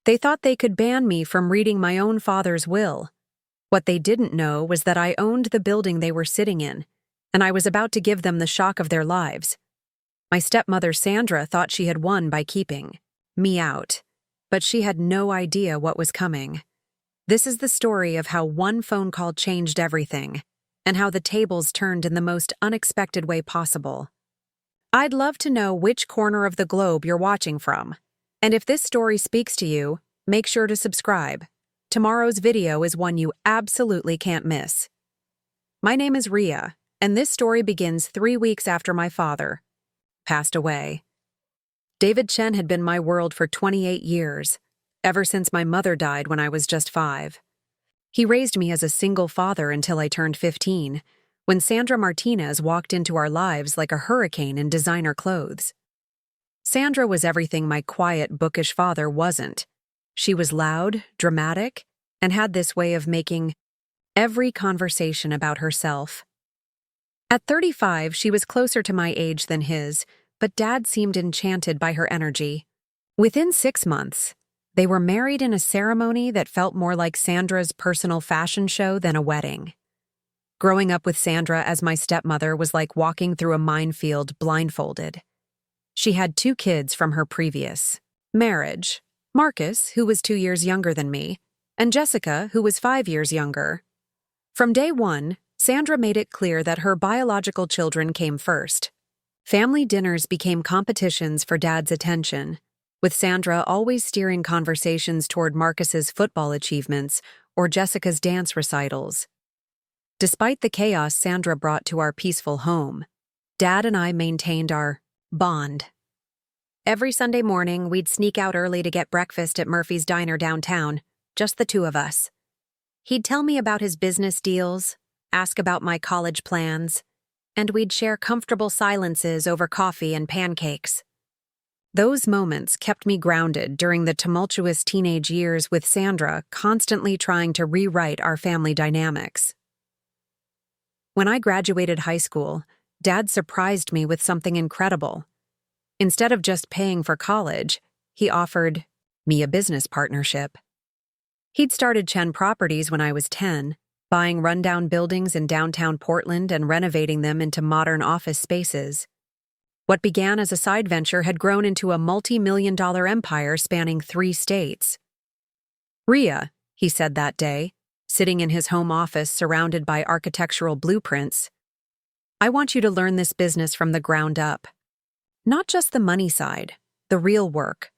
They thought they could ban me from reading my own father's will. What they didn't know was that I owned the building they were sitting in, and I was about to give them the shock of their lives. My stepmother Sandra thought she had won by keeping me out, but she had no idea what was coming. This is the story of how one phone call changed everything, and how the tables turned in the most unexpected way possible. I'd love to know which corner of the globe you're watching from. And if this story speaks to you, make sure to subscribe. Tomorrow's video is one you absolutely can't miss. My name is Ria, and this story begins 3 weeks after my father passed away. David Chen had been my world for 28 years, ever since my mother died when I was just 5. He raised me as a single father until I turned 15, when Sandra Martinez walked into our lives like a hurricane in designer clothes. Sandra was everything my quiet, bookish father wasn't. She was loud, dramatic, and had this way of making every conversation about herself. At 35, she was closer to my age than his, but Dad seemed enchanted by her energy. Within 6 months, they were married in a ceremony that felt more like Sandra's personal fashion show than a wedding. Growing up with Sandra as my stepmother was like walking through a minefield blindfolded. She had 2 kids from her previous marriage, Marcus, who was 2 years younger than me, and Jessica, who was 5 years younger. From day one, Sandra made it clear that her biological children came first. Family dinners became competitions for Dad's attention, with Sandra always steering conversations toward Marcus's football achievements or Jessica's dance recitals. Despite the chaos Sandra brought to our peaceful home, Dad and I maintained our bond. Every Sunday morning, we'd sneak out early to get breakfast at Murphy's Diner downtown, just the 2 of us. He'd tell me about his business deals, ask about my college plans, and we'd share comfortable silences over coffee and pancakes. Those moments kept me grounded during the tumultuous teenage years with Sandra constantly trying to rewrite our family dynamics. When I graduated high school, Dad surprised me with something incredible. Instead of just paying for college, he offered me a business partnership. He'd started Chen Properties when I was 10, buying rundown buildings in downtown Portland and renovating them into modern office spaces. What began as a side venture had grown into a multi-million-dollar empire spanning 3 states. "Ria," he said that day, sitting in his home office surrounded by architectural blueprints, "I want you to learn this business from the ground up. Not just the money side, the real work.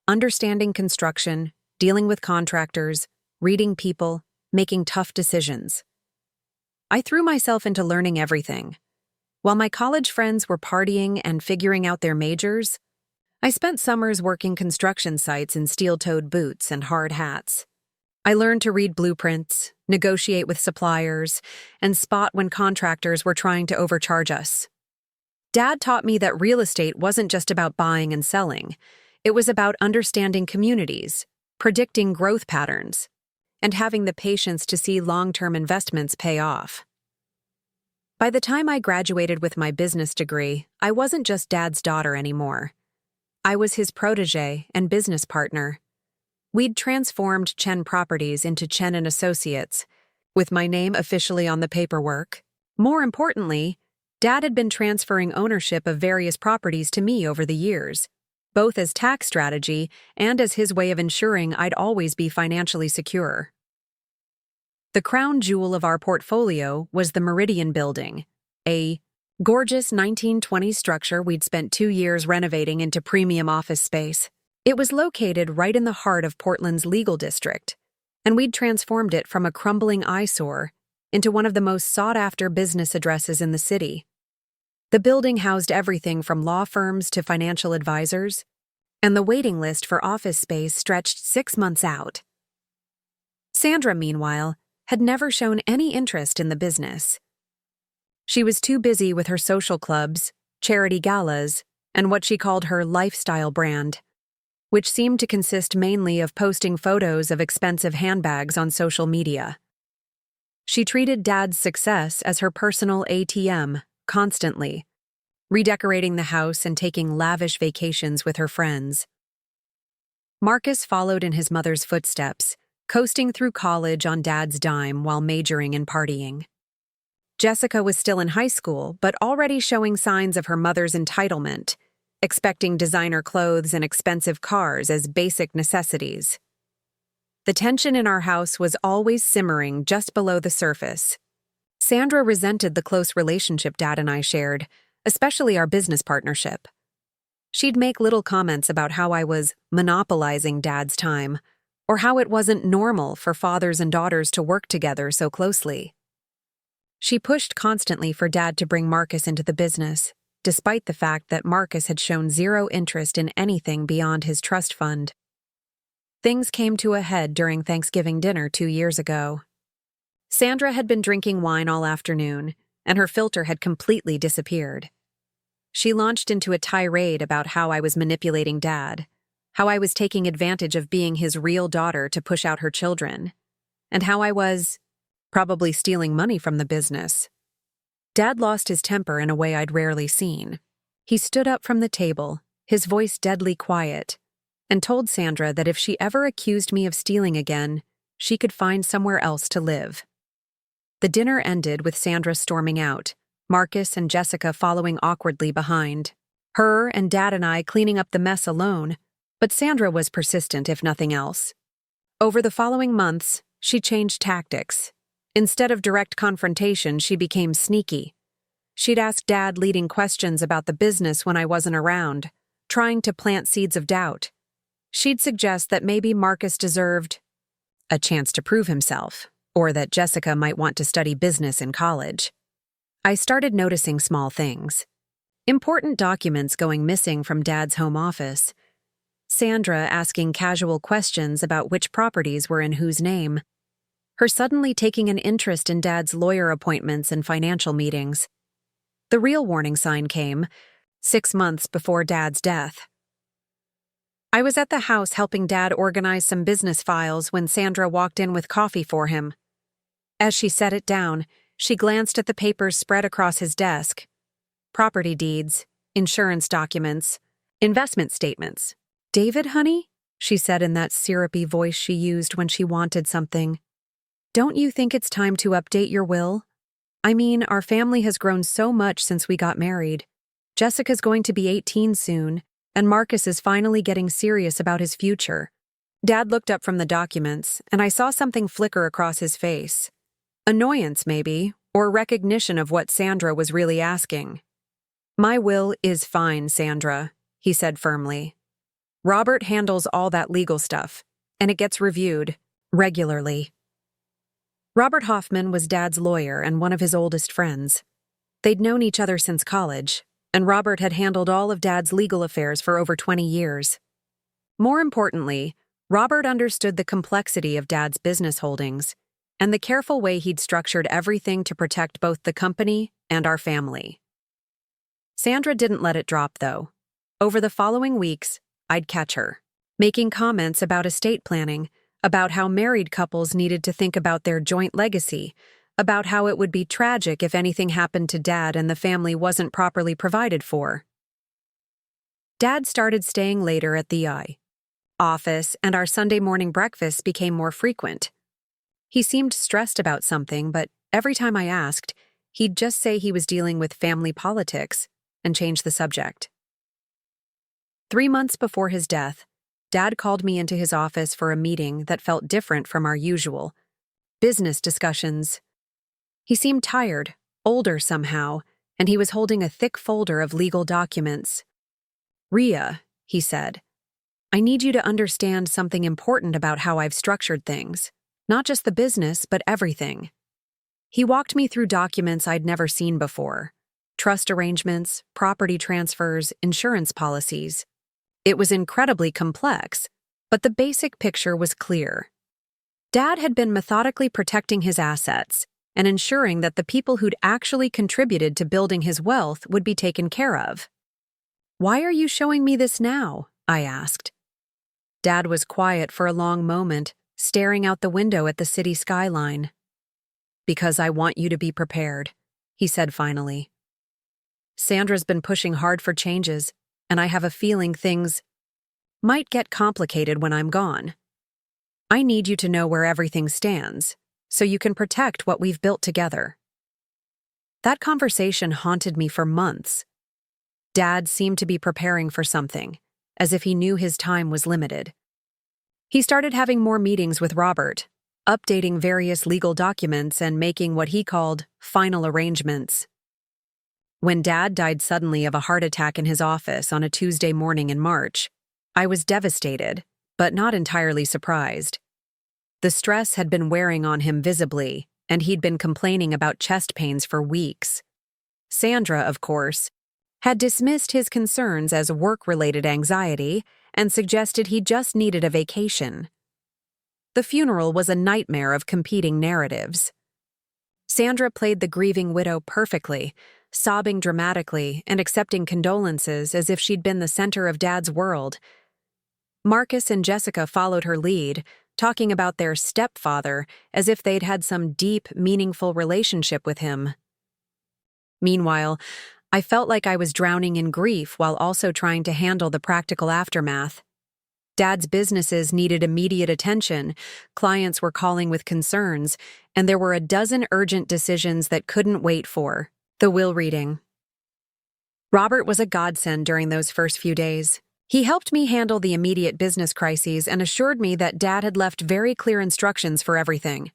Understanding construction, dealing with contractors, reading people, making tough decisions." I threw myself into learning everything. While my college friends were partying and figuring out their majors, I spent summers working construction sites in steel-toed boots and hard hats. I learned to read blueprints, negotiate with suppliers, and spot when contractors were trying to overcharge us. Dad taught me that real estate wasn't just about buying and selling. It was about understanding communities, predicting growth patterns, and having the patience to see long-term investments pay off. By the time I graduated with my business degree, I wasn't just Dad's daughter anymore. I was his protege and business partner. We'd transformed Chen Properties into Chen & Associates, with my name officially on the paperwork. More importantly, Dad had been transferring ownership of various properties to me over the years, both as tax strategy and as his way of ensuring I'd always be financially secure. The crown jewel of our portfolio was the Meridian Building, a gorgeous 1920s structure we'd spent 2 years renovating into premium office space. It was located right in the heart of Portland's legal district, and we'd transformed it from a crumbling eyesore into one of the most sought-after business addresses in the city. The building housed everything from law firms to financial advisors, and the waiting list for office space stretched 6 months out. Sandra, meanwhile, had never shown any interest in the business. She was too busy with her social clubs, charity galas, and what she called her lifestyle brand, which seemed to consist mainly of posting photos of expensive handbags on social media. She treated Dad's success as her personal ATM, constantly, redecorating the house and taking lavish vacations with her friends. Marcus followed in his mother's footsteps, coasting through college on Dad's dime while majoring in partying. Jessica was still in high school, but already showing signs of her mother's entitlement, expecting designer clothes and expensive cars as basic necessities. The tension in our house was always simmering just below the surface. Sandra resented the close relationship Dad and I shared, especially our business partnership. She'd make little comments about how I was monopolizing Dad's time, or how it wasn't normal for fathers and daughters to work together so closely. She pushed constantly for Dad to bring Marcus into the business, despite the fact that Marcus had shown zero interest in anything beyond his trust fund. Things came to a head during Thanksgiving dinner 2 years ago. Sandra had been drinking wine all afternoon, and her filter had completely disappeared. She launched into a tirade about how I was manipulating Dad, how I was taking advantage of being his real daughter to push out her children, and how I was probably stealing money from the business. Dad lost his temper in a way I'd rarely seen. He stood up from the table, his voice deadly quiet, and told Sandra that if she ever accused me of stealing again, she could find somewhere else to live. The dinner ended with Sandra storming out, Marcus and Jessica following awkwardly behind. Her and Dad and I cleaning up the mess alone, but Sandra was persistent if nothing else. Over the following months, she changed tactics. Instead of direct confrontation, she became sneaky. She'd ask Dad leading questions about the business when I wasn't around, trying to plant seeds of doubt. She'd suggest that maybe Marcus deserved a chance to prove himself, or that Jessica might want to study business in college. I started noticing small things. Important documents going missing from Dad's home office. Sandra asking casual questions about which properties were in whose name. Her suddenly taking an interest in Dad's lawyer appointments and financial meetings. The real warning sign came 6 months before Dad's death. I was at the house helping Dad organize some business files when Sandra walked in with coffee for him. As she set it down, she glanced at the papers spread across his desk. Property deeds, insurance documents, investment statements. "David, honey?" she said in that syrupy voice she used when she wanted something. "Don't you think it's time to update your will? I mean, our family has grown so much since we got married. Jessica's going to be 18 soon, and Marcus is finally getting serious about his future." Dad looked up from the documents, and I saw something flicker across his face. Annoyance, maybe, or recognition of what Sandra was really asking. "My will is fine, Sandra," he said firmly. "Robert handles all that legal stuff, and it gets reviewed regularly." Robert Hoffman was Dad's lawyer and one of his oldest friends. They'd known each other since college, and Robert had handled all of Dad's legal affairs for over 20 years. More importantly, Robert understood the complexity of Dad's business holdings and the careful way he'd structured everything to protect both the company and our family. Sandra didn't let it drop, though. Over the following weeks, I'd catch her, making comments about estate planning, about how married couples needed to think about their joint legacy, about how it would be tragic if anything happened to Dad and the family wasn't properly provided for. Dad started staying later at the office, and our Sunday morning breakfasts became more frequent. He seemed stressed about something, but every time I asked, he'd just say he was dealing with family politics and change the subject. 3 months before his death, Dad called me into his office for a meeting that felt different from our usual business discussions. He seemed tired, older somehow, and he was holding a thick folder of legal documents. "Rhea," he said, "I need you to understand something important about how I've structured things. Not just the business, but everything." He walked me through documents I'd never seen before. Trust arrangements, property transfers, insurance policies. It was incredibly complex, but the basic picture was clear. Dad had been methodically protecting his assets and ensuring that the people who'd actually contributed to building his wealth would be taken care of. "Why are you showing me this now?" I asked. Dad was quiet for a long moment, staring out the window at the city skyline. "Because I want you to be prepared," he said finally. "Sandra's been pushing hard for changes, and I have a feeling things might get complicated when I'm gone. I need you to know where everything stands, so you can protect what we've built together." That conversation haunted me for months. Dad seemed to be preparing for something, as if he knew his time was limited. He started having more meetings with Robert, updating various legal documents and making what he called final arrangements. When Dad died suddenly of a heart attack in his office on a Tuesday morning in March, I was devastated, but not entirely surprised. The stress had been wearing on him visibly, and he'd been complaining about chest pains for weeks. Sandra, of course, had dismissed his concerns as work-related anxiety and suggested he just needed a vacation. The funeral was a nightmare of competing narratives. Sandra played the grieving widow perfectly, sobbing dramatically and accepting condolences as if she'd been the center of Dad's world. Marcus and Jessica followed her lead, talking about their stepfather as if they'd had some deep, meaningful relationship with him. Meanwhile, I felt like I was drowning in grief while also trying to handle the practical aftermath. Dad's businesses needed immediate attention, clients were calling with concerns, and there were a dozen urgent decisions that couldn't wait for the will reading. Robert was a godsend during those first few days. He helped me handle the immediate business crises and assured me that Dad had left very clear instructions for everything.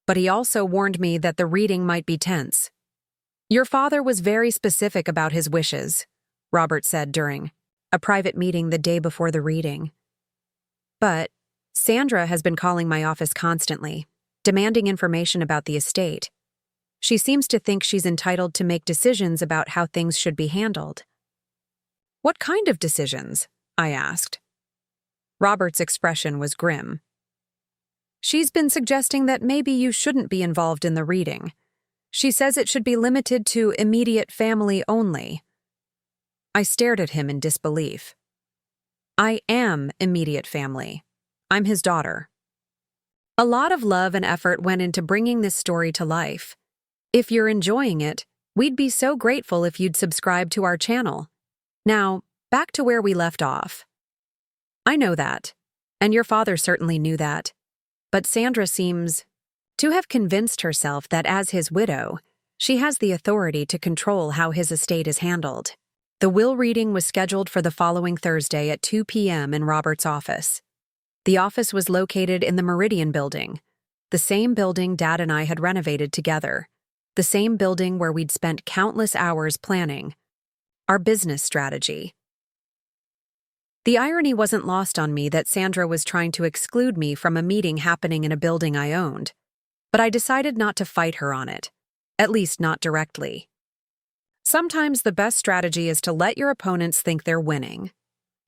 But he also warned me that the reading might be tense. "Your father was very specific about his wishes," Robert said during a private meeting the day before the reading. "But Sandra has been calling my office constantly, demanding information about the estate. She seems to think she's entitled to make decisions about how things should be handled." "What kind of decisions?" I asked. Robert's expression was grim. "She's been suggesting that maybe you shouldn't be involved in the reading. She says it should be limited to immediate family only." I stared at him in disbelief. "I am immediate family. I'm his daughter." A lot of love and effort went into bringing this story to life. If you're enjoying it, we'd be so grateful if you'd subscribe to our channel. Now, back to where we left off. I know that, and your father certainly knew that, but Sandra seems to have convinced herself that as his widow, she has the authority to control how his estate is handled. The will reading was scheduled for the following Thursday at 2 p.m. in Robert's office. The office was located in the Meridian building, the same building Dad and I had renovated together, the same building where we'd spent countless hours planning our business strategy. The irony wasn't lost on me that Sandra was trying to exclude me from a meeting happening in a building I owned, but I decided not to fight her on it, at least not directly. Sometimes the best strategy is to let your opponents think they're winning,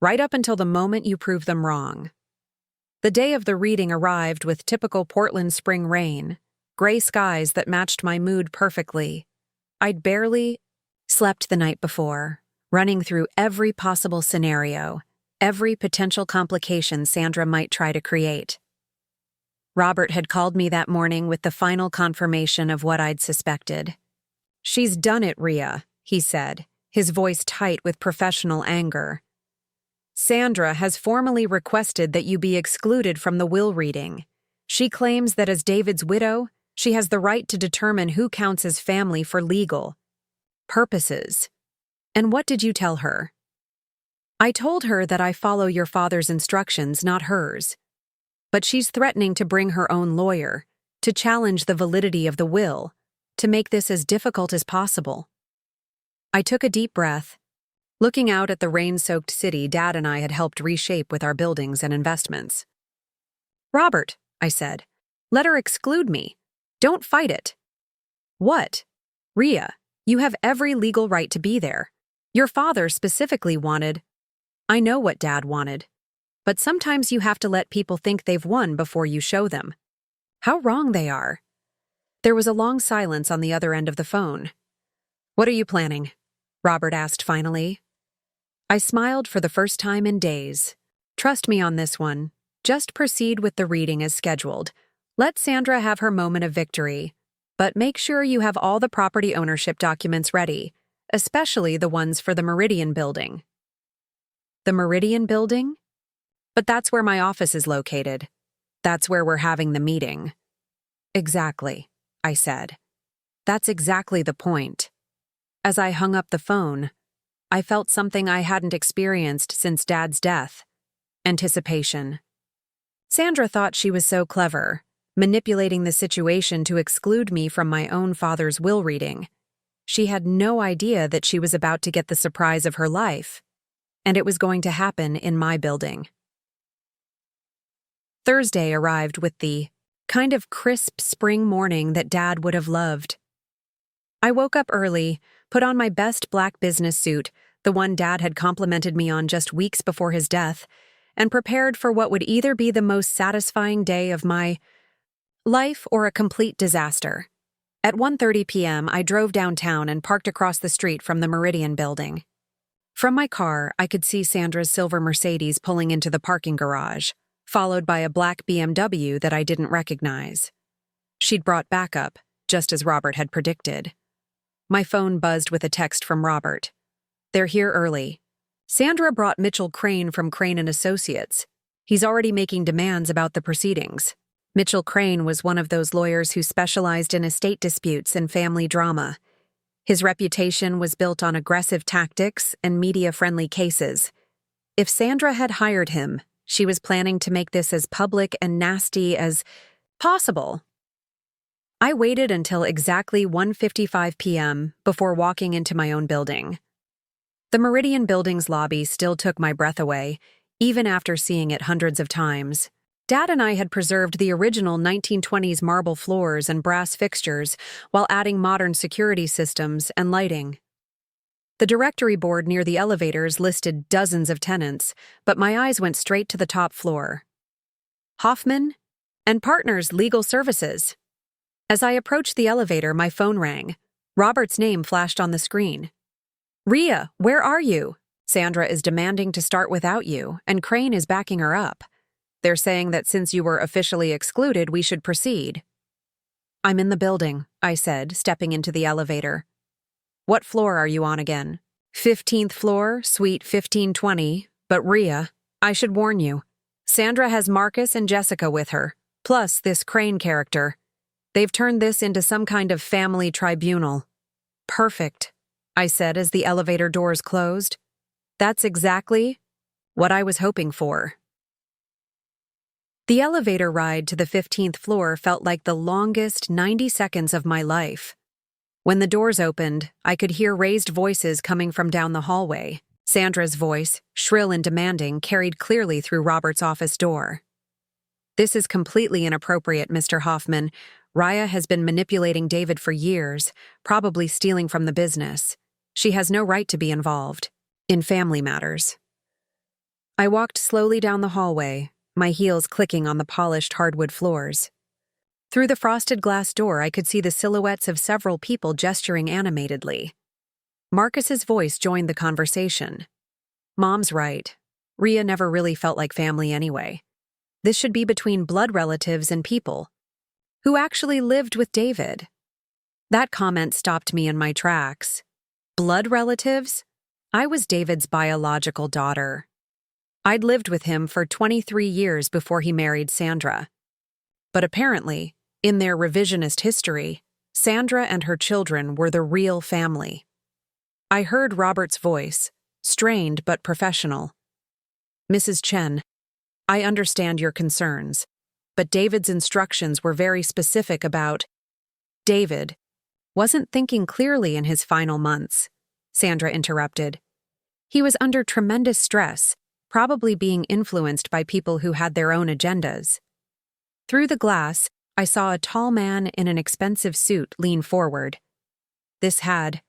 right up until the moment you prove them wrong. The day of the reading arrived with typical Portland spring rain, gray skies that matched my mood perfectly. I'd barely slept the night before, running through every possible scenario, every potential complication Sandra might try to create. Robert had called me that morning with the final confirmation of what I'd suspected. "She's done it, Rhea," he said, his voice tight with professional anger. "Sandra has formally requested that you be excluded from the will reading. She claims that as David's widow, she has the right to determine who counts as family for legal purposes." "And what did you tell her?" "I told her that I follow your father's instructions, not hers. But she's threatening to bring her own lawyer, to challenge the validity of the will, to make this as difficult as possible." I took a deep breath, looking out at the rain-soaked city Dad and I had helped reshape with our buildings and investments. "Robert," I said, "let her exclude me. Don't fight it." "What?" "Rhea, you have every legal right to be there. Your father specifically wanted—" "I know what Dad wanted. But sometimes you have to let people think they've won before you show them how wrong they are." There was a long silence on the other end of the phone. "What are you planning?" Robert asked finally. I smiled for the first time in days. "Trust me on this one. Just proceed with the reading as scheduled. Let Sandra have her moment of victory. But make sure you have all the property ownership documents ready, especially the ones for the Meridian building." "The Meridian building?" But that's where my office is located. That's where we're having the meeting. Exactly, I said. That's exactly the point. As I hung up the phone, I felt something I hadn't experienced since Dad's death. Anticipation. Sandra thought she was so clever, manipulating the situation to exclude me from my own father's will reading. She had no idea that she was about to get the surprise of her life, and it was going to happen in my building. Thursday arrived with the kind of crisp spring morning that Dad would have loved. I woke up early, put on my best black business suit, the one Dad had complimented me on just weeks before his death, and prepared for what would either be the most satisfying day of my life or a complete disaster. At 1:30 p.m., I drove downtown and parked across the street from the Meridian building. From my car, I could see Sandra's silver Mercedes pulling into the parking garage, followed by a black BMW that I didn't recognize. She'd brought backup, just as Robert had predicted. My phone buzzed with a text from Robert. "They're here early. Sandra brought Mitchell Crane from Crane & Associates. He's already making demands about the proceedings." Mitchell Crane was one of those lawyers who specialized in estate disputes and family drama. His reputation was built on aggressive tactics and media-friendly cases. If Sandra had hired him, she was planning to make this as public and nasty as possible. I waited until exactly 1:55 p.m. before walking into my own building. The Meridian building's lobby still took my breath away, even after seeing it hundreds of times. Dad and I had preserved the original 1920s marble floors and brass fixtures while adding modern security systems and lighting. The directory board near the elevators listed dozens of tenants, but my eyes went straight to the top floor. Hoffman and Partners Legal Services. As I approached the elevator, my phone rang. Robert's name flashed on the screen. "Rhea, where are you? Sandra is demanding to start without you, and Crane is backing her up. They're saying that since you were officially excluded, we should proceed." "I'm in the building," I said, stepping into the elevator. "What floor are you on again?" 15th floor, suite 1520, but Rhea, I should warn you. Sandra has Marcus and Jessica with her, plus this Crane character. They've turned this into some kind of family tribunal." "Perfect," I said as the elevator doors closed. "That's exactly what I was hoping for." The elevator ride to the 15th floor felt like the longest 90 seconds of my life. When the doors opened, I could hear raised voices coming from down the hallway. Sandra's voice, shrill and demanding, carried clearly through Robert's office door. "This is completely inappropriate, Mr. Hoffman. Rhea has been manipulating David for years, probably stealing from the business. She has no right to be involved in family matters." I walked slowly down the hallway, my heels clicking on the polished hardwood floors. Through the frosted glass door, I could see the silhouettes of several people gesturing animatedly. Marcus's voice joined the conversation. "Mom's right. Rhea never really felt like family anyway. This should be between blood relatives and people who actually lived with David." That comment stopped me in my tracks. Blood relatives? I was David's biological daughter. I'd lived with him for 23 years before he married Sandra. But apparently, in their revisionist history, Sandra and her children were the real family. I heard Robert's voice, strained but professional. "Mrs. Chen, I understand your concerns, but David's instructions were very specific about—" "David wasn't thinking clearly in his final months," Sandra interrupted. "He was under tremendous stress, probably being influenced by people who had their own agendas." Through the glass, I saw a tall man in an expensive suit lean forward. This had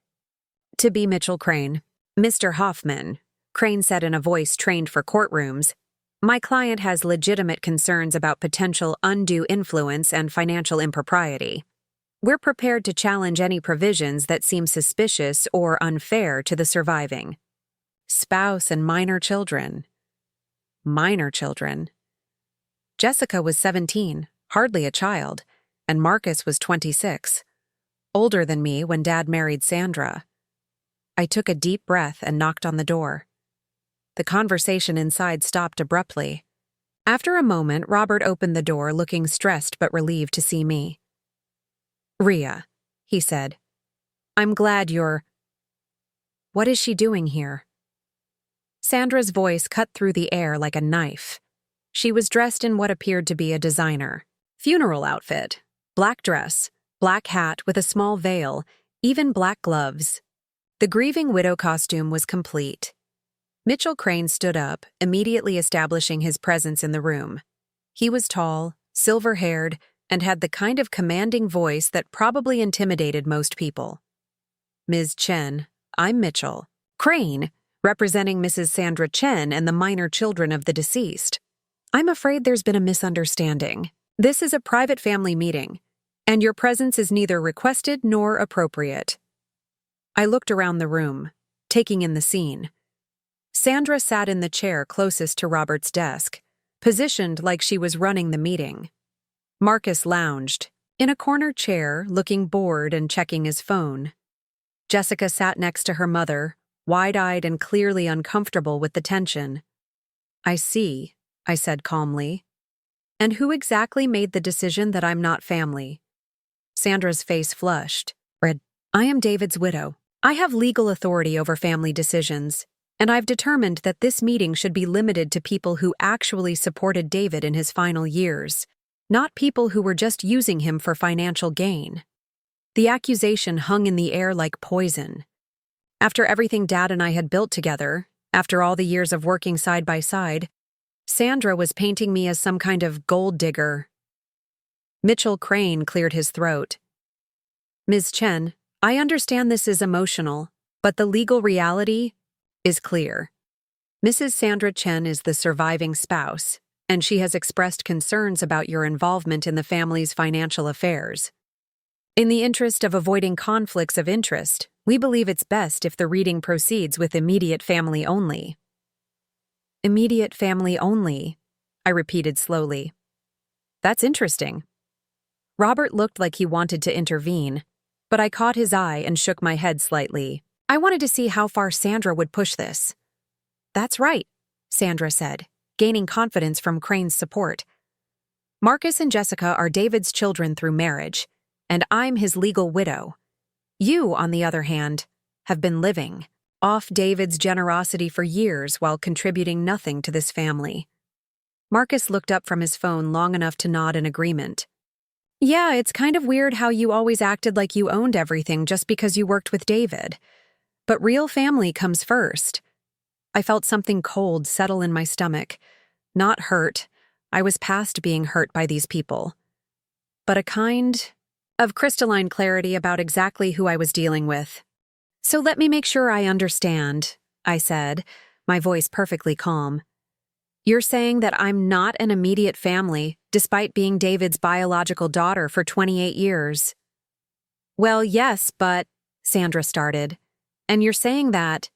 to be Mitchell Crane. "Mr. Hoffman," Crane said in a voice trained for courtrooms, "my client has legitimate concerns about potential undue influence and financial impropriety. We're prepared to challenge any provisions that seem suspicious or unfair to the surviving spouse and minor children." Minor children. Jessica was 17, hardly a child, and Marcus was 26, older than me when Dad married Sandra. I took a deep breath and knocked on the door. The conversation inside stopped abruptly. After a moment, Robert opened the door, looking stressed but relieved to see me. "Rhea," he said, "I'm glad you're—" "What is she doing here?" Sandra's voice cut through the air like a knife. She was dressed in what appeared to be a designer funeral outfit, black dress, black hat with a small veil, even black gloves. The grieving widow costume was complete. Mitchell Crane stood up, immediately establishing his presence in the room. He was tall, silver-haired, and had the kind of commanding voice that probably intimidated most people. "Ms. Chen, I'm Mitchell Crane, representing Mrs. Sandra Chen and the minor children of the deceased. I'm afraid there's been a misunderstanding. This is a private family meeting, and your presence is neither requested nor appropriate." I looked around the room, taking in the scene. Sandra sat in the chair closest to Robert's desk, positioned like she was running the meeting. Marcus lounged, in a corner chair, looking bored and checking his phone. Jessica sat next to her mother, wide-eyed and clearly uncomfortable with the tension. "I see," I said calmly. "And who exactly made the decision that I'm not family?" Sandra's face flushed. "I am David's widow. I have legal authority over family decisions, and I've determined that this meeting should be limited to people who actually supported David in his final years, not people who were just using him for financial gain." The accusation hung in the air like poison. After everything Dad and I had built together, after all the years of working side by side, Sandra was painting me as some kind of gold digger. Mitchell Crane cleared his throat. "Ms. Chen, I understand this is emotional, but the legal reality is clear. Mrs. Sandra Chen is the surviving spouse, and she has expressed concerns about your involvement in the family's financial affairs. In the interest of avoiding conflicts of interest, we believe it's best if the reading proceeds with immediate family only." "Immediate family only," I repeated slowly. "That's interesting." Robert looked like he wanted to intervene, but I caught his eye and shook my head slightly. I wanted to see how far Sandra would push this. "That's right," Sandra said, gaining confidence from Crane's support. "Marcus and Jessica are David's children through marriage, and I'm his legal widow. You, on the other hand, have been living off David's generosity for years while contributing nothing to this family." Marcus looked up from his phone long enough to nod in agreement. "Yeah, it's kind of weird how you always acted like you owned everything just because you worked with David. But real family comes first." I felt something cold settle in my stomach. Not hurt. I was past being hurt by these people. But a kind of crystalline clarity about exactly who I was dealing with. "So let me make sure I understand," I said, my voice perfectly calm. "You're saying that I'm not an immediate family, despite being David's biological daughter for 28 years. "Well, yes, but," Sandra started. "And you're saying that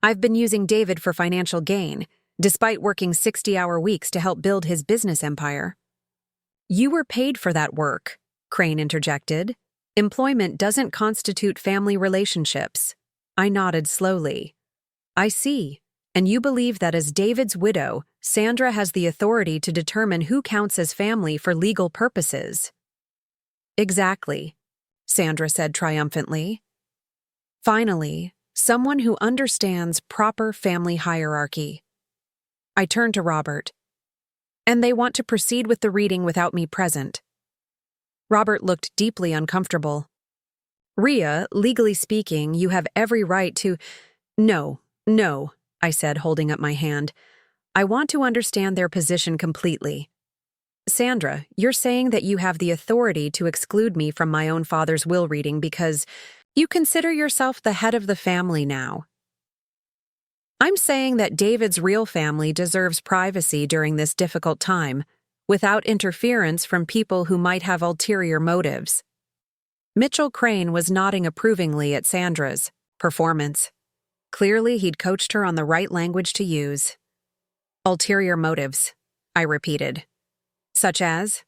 I've been using David for financial gain, despite working 60-hour weeks to help build his business empire." "You were paid for that work," Crane interjected. "Employment doesn't constitute family relationships." I nodded slowly. "I see. And you believe that as David's widow, Sandra has the authority to determine who counts as family for legal purposes." "Exactly," Sandra said triumphantly. "Finally, someone who understands proper family hierarchy." I turned to Robert. "And they want to proceed with the reading without me present." Robert looked deeply uncomfortable. "Rhea, legally speaking, you have every right to—" No, I said, holding up my hand. "I want to understand their position completely. Sandra, you're saying that you have the authority to exclude me from my own father's will reading because you consider yourself the head of the family now. I'm saying that David's real family deserves privacy during this difficult time, without interference from people who might have ulterior motives." Mitchell Crane was nodding approvingly at Sandra's performance. Clearly, he'd coached her on the right language to use. "Ulterior motives," I repeated. Such as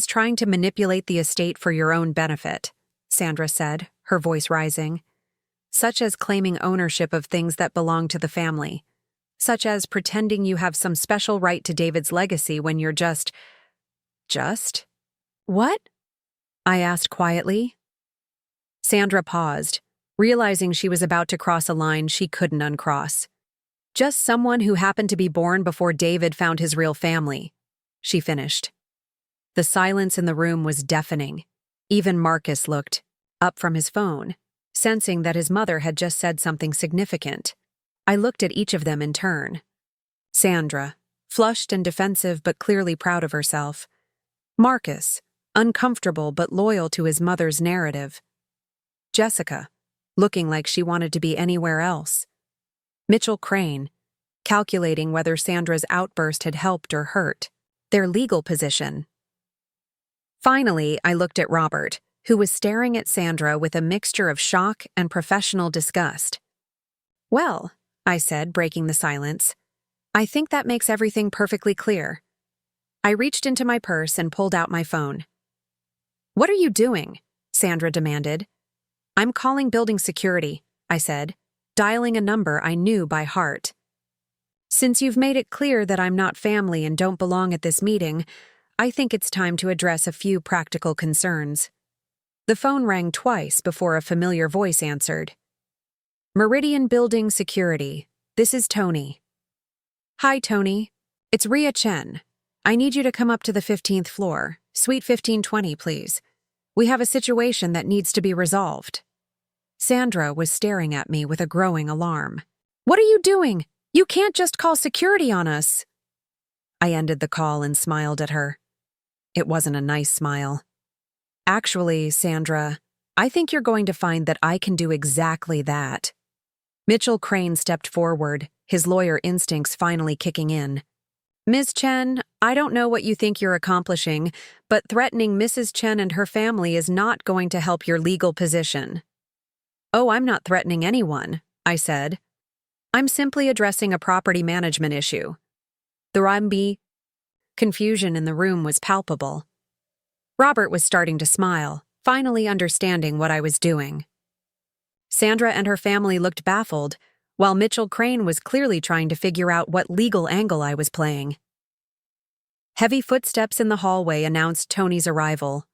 trying to manipulate the estate for your own benefit," Sandra said, her voice rising. "Such as claiming ownership of things that belong to the family. such as pretending you have some special right to David's legacy when you're just… What? I asked quietly. Sandra paused, realizing she was about to cross a line she couldn't uncross. Just someone who happened to be born before David found his real family, she finished. The silence in the room was deafening. Even Marcus looked up from his phone, sensing that his mother had just said something significant. I looked at each of them in turn. Sandra, flushed and defensive but clearly proud of herself. Marcus, uncomfortable but loyal to his mother's narrative. Jessica, looking like she wanted to be anywhere else. Mitchell Crane, calculating whether Sandra's outburst had helped or hurt their legal position. Finally, I looked at Robert, who was staring at Sandra with a mixture of shock and professional disgust. Well, I said, breaking the silence, I think that makes everything perfectly clear. I reached into my purse and pulled out my phone. What are you doing? Sandra demanded. I'm calling building security, I said, dialing a number I knew by heart. Since you've made it clear that I'm not family and don't belong at this meeting, I think it's time to address a few practical concerns. The phone rang twice before a familiar voice answered. Meridian Building Security, this is Tony. Hi, Tony. It's Ria Chen. I need you to come up to the 15th floor, Suite 1520, please. We have a situation that needs to be resolved. Sandra was staring at me with a growing alarm. What are you doing? You can't just call security on us. I ended the call and smiled at her. It wasn't a nice smile. Actually, Sandra, I think you're going to find that I can do exactly that. Mitchell Crane stepped forward, his lawyer instincts finally kicking in. Ms. Chen, I don't know what you think you're accomplishing, but threatening Mrs. Chen and her family is not going to help your legal position. Oh, I'm not threatening anyone, I said. I'm simply addressing a property management issue. The confusion in the room was palpable. Robert was starting to smile, finally understanding what I was doing. Sandra and her family looked baffled, while Mitchell Crane was clearly trying to figure out what legal angle I was playing. Heavy footsteps in the hallway announced Tony's arrival.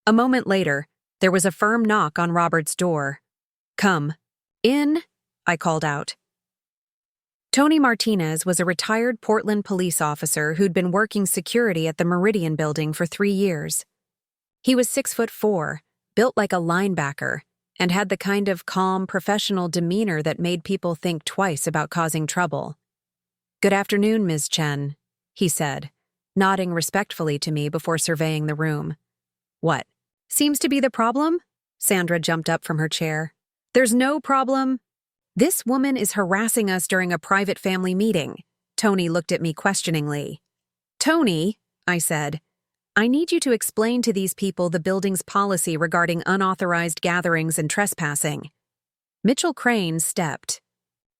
A moment later, there was a firm knock on Robert's door. Come in, I called out. Tony Martinez was a retired Portland police officer who'd been working security at the Meridian Building for 3 years. He was 6'4", built like a linebacker, and had the kind of calm, professional demeanor that made people think twice about causing trouble. Good afternoon, Ms. Chen, he said, nodding respectfully to me before surveying the room. What seems to be the problem? Sandra jumped up from her chair. There's no problem. This woman is harassing us during a private family meeting. Tony looked at me questioningly. Tony, I said, I need you to explain to these people the building's policy regarding unauthorized gatherings and trespassing. Mitchell Crane stepped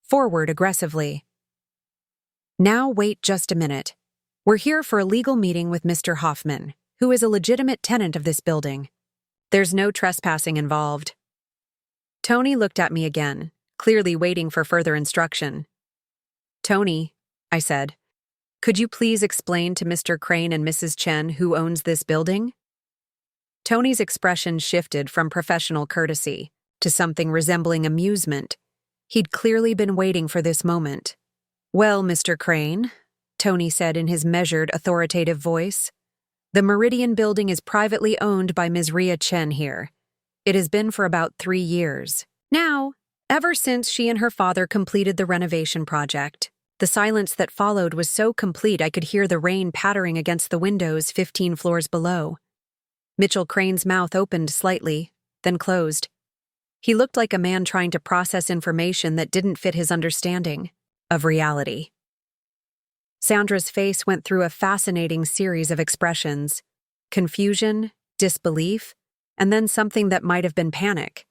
forward aggressively. Now wait just a minute. We're here for a legal meeting with Mr. Hoffman, who is a legitimate tenant of this building. There's no trespassing involved. Tony looked at me again, clearly waiting for further instruction. Tony, I said, could you please explain to Mr. Crane and Mrs. Chen who owns this building? Tony's expression shifted from professional courtesy to something resembling amusement. He'd clearly been waiting for this moment. Well, Mr. Crane, Tony said in his measured, authoritative voice, the Meridian Building is privately owned by Ms. Ria Chen here. It has been for about 3 years. Now, ever since she and her father completed the renovation project. The silence that followed was so complete I could hear the rain pattering against the windows 15 floors below. Mitchell Crane's mouth opened slightly, then closed. He looked like a man trying to process information that didn't fit his understanding of reality. Sandra's face went through a fascinating series of expressions: confusion, disbelief, and then something that might have been panic.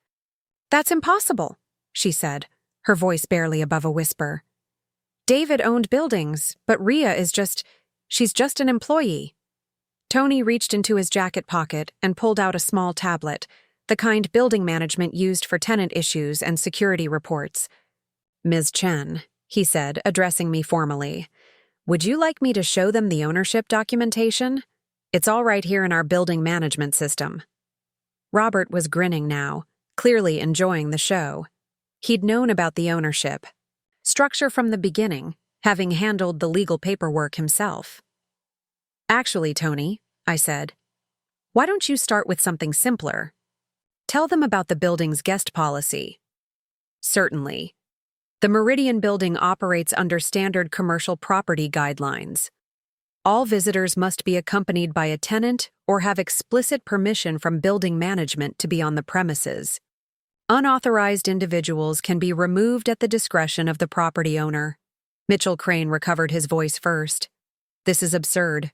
That's impossible, she said, her voice barely above a whisper. David owned buildings, but Ria she's just an employee. Tony reached into his jacket pocket and pulled out a small tablet, the kind building management used for tenant issues and security reports. Ms. Chen, he said, addressing me formally. Would you like me to show them the ownership documentation? It's all right here in our building management system. Robert was grinning now, clearly enjoying the show. He'd known about the ownership structure from the beginning, having handled the legal paperwork himself. Actually, Tony, I said, why don't you start with something simpler? Tell them about the building's guest policy. Certainly. The Meridian building operates under standard commercial property guidelines. All visitors must be accompanied by a tenant or have explicit permission from building management to be on the premises. Unauthorized individuals can be removed at the discretion of the property owner. Mitchell Crane recovered his voice first. This is absurd.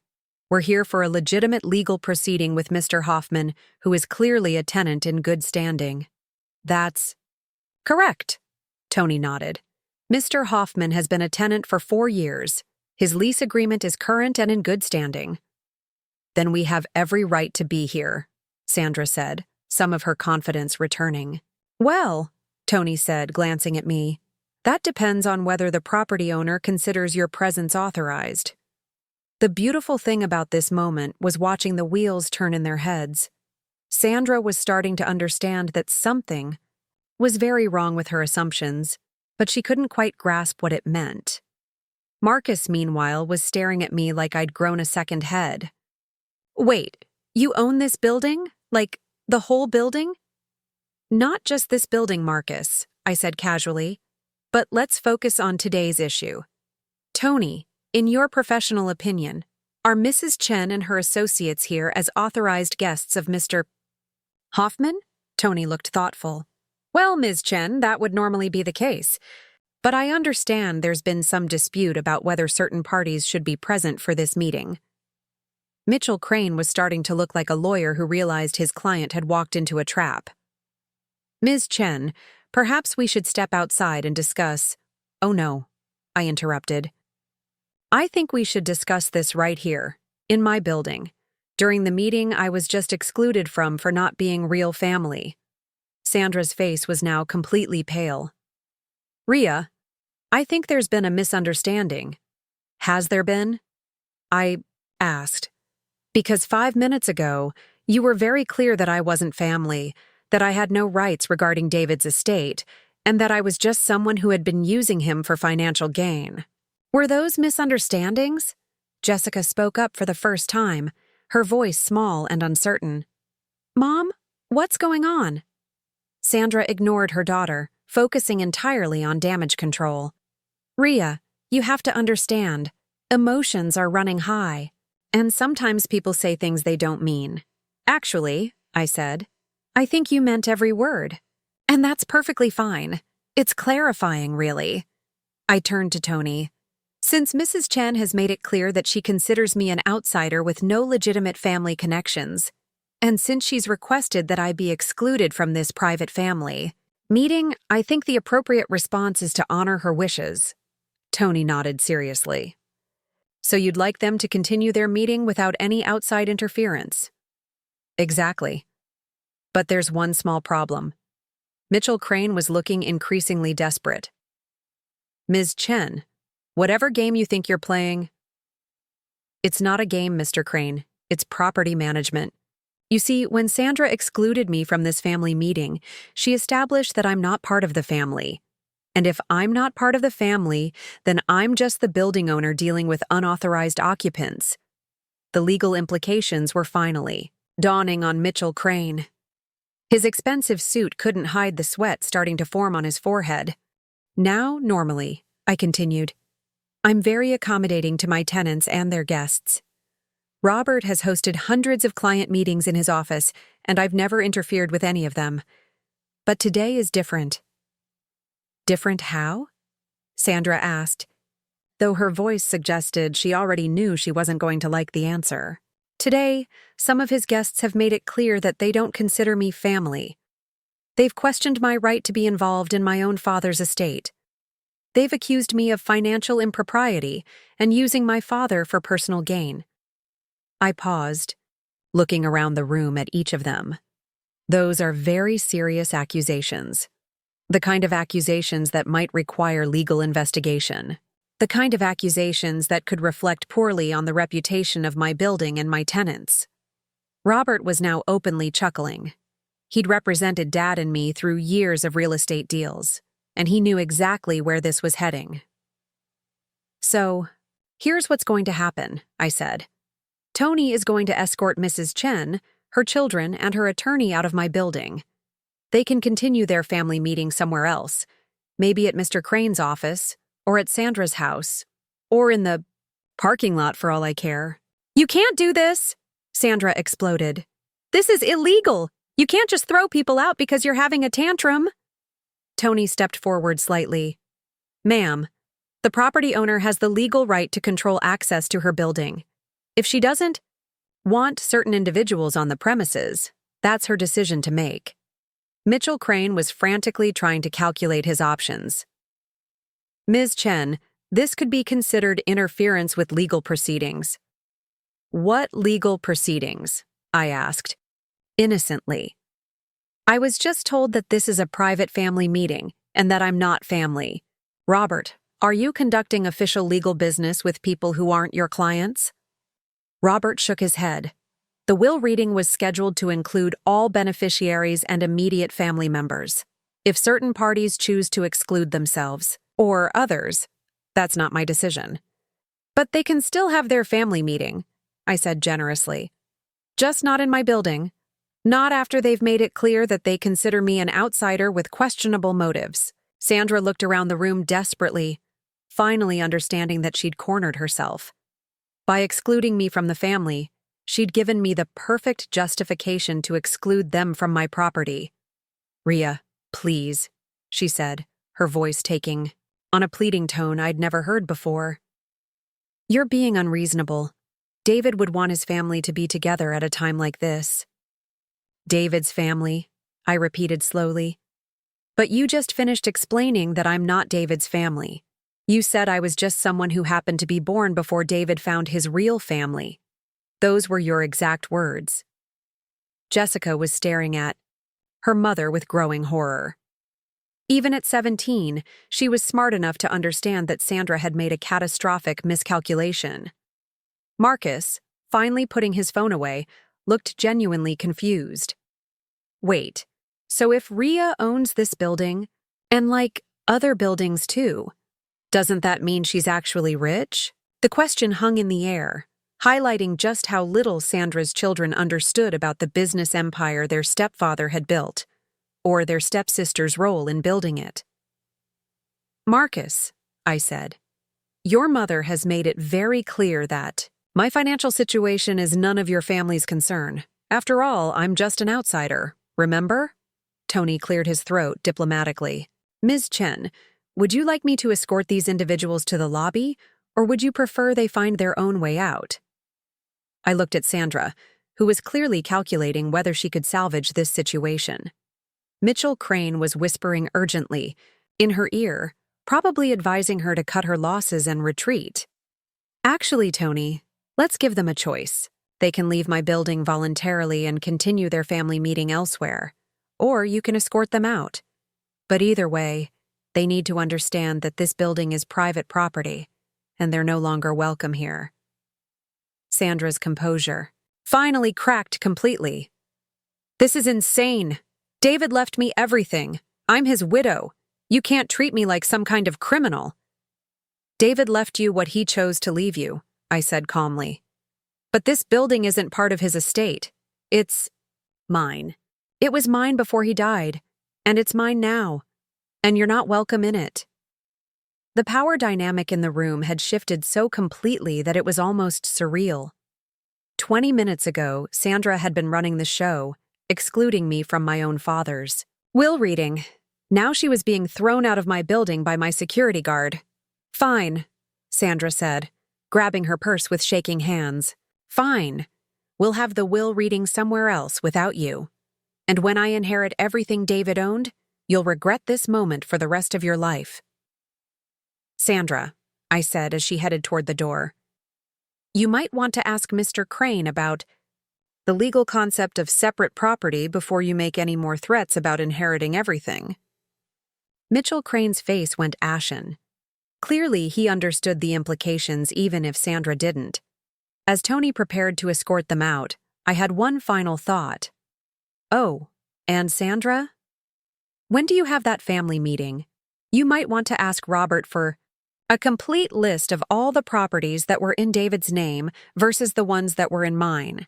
We're here for a legitimate legal proceeding with Mr. Hoffman, who is clearly a tenant in good standing. That's correct, Tony nodded. Mr. Hoffman has been a tenant for 4 years. His lease agreement is current and in good standing. Then we have every right to be here, Sandra said, some of her confidence returning. Well, Tony said, glancing at me, that depends on whether the property owner considers your presence authorized. The beautiful thing about this moment was watching the wheels turn in their heads. Sandra was starting to understand that something was very wrong with her assumptions, but she couldn't quite grasp what it meant. Marcus, meanwhile, was staring at me like I'd grown a second head. Wait, you own this building? Like, the whole building? Not just this building, Marcus, I said casually, but let's focus on today's issue. Tony, in your professional opinion, are Mrs. Chen and her associates here as authorized guests of Mr. Hoffman? Tony looked thoughtful. Well, Ms. Chen, that would normally be the case. But I understand there's been some dispute about whether certain parties should be present for this meeting. Mitchell Crane was starting to look like a lawyer who realized his client had walked into a trap. Ms. Chen, perhaps we should step outside and discuss— Oh no, I interrupted. I think we should discuss this right here, in my building. During the meeting I was just excluded from for not being real family. Sandra's face was now completely pale. Rhea, I think there's been a misunderstanding. Has there been? I asked. Because 5 minutes ago, you were very clear that I wasn't family, that I had no rights regarding David's estate, and that I was just someone who had been using him for financial gain. Were those misunderstandings? Jessica spoke up for the first time, her voice small and uncertain. Mom, what's going on? Sandra ignored her daughter, focusing entirely on damage control. Rhea, you have to understand, emotions are running high, and sometimes people say things they don't mean. Actually, I said, I think you meant every word. And that's perfectly fine. It's clarifying, really. I turned to Tony. Since Mrs. Chen has made it clear that she considers me an outsider with no legitimate family connections, and since she's requested that I be excluded from this private family meeting, I think the appropriate response is to honor her wishes. Tony nodded seriously. So you'd like them to continue their meeting without any outside interference? Exactly. But there's one small problem. Mitchell Crane was looking increasingly desperate. Ms. Chen, whatever game you think you're playing— It's not a game, Mr. Crane. It's property management. You see, when Sandra excluded me from this family meeting, she established that I'm not part of the family. And if I'm not part of the family, then I'm just the building owner dealing with unauthorized occupants. The legal implications were finally dawning on Mitchell Crane. His expensive suit couldn't hide the sweat starting to form on his forehead. Now, normally, I continued, I'm very accommodating to my tenants and their guests. Robert has hosted hundreds of client meetings in his office, and I've never interfered with any of them. But today is different. Different how? Sandra asked, though her voice suggested she already knew she wasn't going to like the answer. Today, some of his guests have made it clear that they don't consider me family. They've questioned my right to be involved in my own father's estate. They've accused me of financial impropriety and using my father for personal gain. I paused, looking around the room at each of them. Those are very serious accusations. The kind of accusations that might require legal investigation. The kind of accusations that could reflect poorly on the reputation of my building and my tenants. Robert was now openly chuckling. He'd represented Dad and me through years of real estate deals, and he knew exactly where this was heading. So, here's what's going to happen, I said. Tony is going to escort Mrs. Chen, her children, and her attorney out of my building. They can continue their family meeting somewhere else, maybe at Mr. Crane's office, or at Sandra's house, or in the parking lot for all I care. You can't do this, Sandra exploded. This is illegal. You can't just throw people out because you're having a tantrum. Tony stepped forward slightly. Ma'am, the property owner has the legal right to control access to her building. If she doesn't want certain individuals on the premises, that's her decision to make. Mitchell Crane was frantically trying to calculate his options. Ms. Chen, this could be considered interference with legal proceedings. What legal proceedings? I asked, innocently. I was just told that this is a private family meeting and that I'm not family. Robert, are you conducting official legal business with people who aren't your clients? Robert shook his head. The will reading was scheduled to include all beneficiaries and immediate family members. If certain parties choose to exclude themselves, or others, that's not my decision. But they can still have their family meeting, I said generously. Just not in my building. Not after they've made it clear that they consider me an outsider with questionable motives. Sandra looked around the room desperately, finally understanding that she'd cornered herself. By excluding me from the family, she'd given me the perfect justification to exclude them from my property. Rhea, please, she said, her voice taking on a pleading tone I'd never heard before. You're being unreasonable. David would want his family to be together at a time like this. David's family, I repeated slowly. But you just finished explaining that I'm not David's family. You said I was just someone who happened to be born before David found his real family. Those were your exact words. Jessica was staring at her mother with growing horror. Even at 17, she was smart enough to understand that Sandra had made a catastrophic miscalculation. Marcus, finally putting his phone away, looked genuinely confused. Wait, so if Rhea owns this building, and like other buildings too, doesn't that mean she's actually rich? The question hung in the air, highlighting just how little Sandra's children understood about the business empire their stepfather had built, or their stepsister's role in building it. Marcus, I said, your mother has made it very clear that my financial situation is none of your family's concern. After all, I'm just an outsider, remember? Tony cleared his throat diplomatically. Ms. Chen, would you like me to escort these individuals to the lobby, or would you prefer they find their own way out? I looked at Sandra, who was clearly calculating whether she could salvage this situation. Mitchell Crane was whispering urgently, in her ear, probably advising her to cut her losses and retreat. Actually, Tony, let's give them a choice. They can leave my building voluntarily and continue their family meeting elsewhere, or you can escort them out. But either way, they need to understand that this building is private property, and they're no longer welcome here. Sandra's composure finally cracked completely. This is insane. David left me everything. I'm his widow. You can't treat me like some kind of criminal. David left you what he chose to leave you, I said calmly. But this building isn't part of his estate. It's mine. It was mine before he died, and it's mine now. And you're not welcome in it. The power dynamic in the room had shifted so completely that it was almost surreal. 20 minutes ago, Sandra had been running the show, excluding me from my own father's will reading. Now she was being thrown out of my building by my security guard. Fine, Sandra said, grabbing her purse with shaking hands. Fine. We'll have the will reading somewhere else without you. And when I inherit everything David owned, you'll regret this moment for the rest of your life. Sandra, I said as she headed toward the door, you might want to ask Mr. Crane about the legal concept of separate property before you make any more threats about inheriting everything. Mitchell Crane's face went ashen. Clearly, he understood the implications even if Sandra didn't. As Tony prepared to escort them out, I had one final thought. Oh, and Sandra? When do you have that family meeting? You might want to ask Robert for a complete list of all the properties that were in David's name versus the ones that were in mine.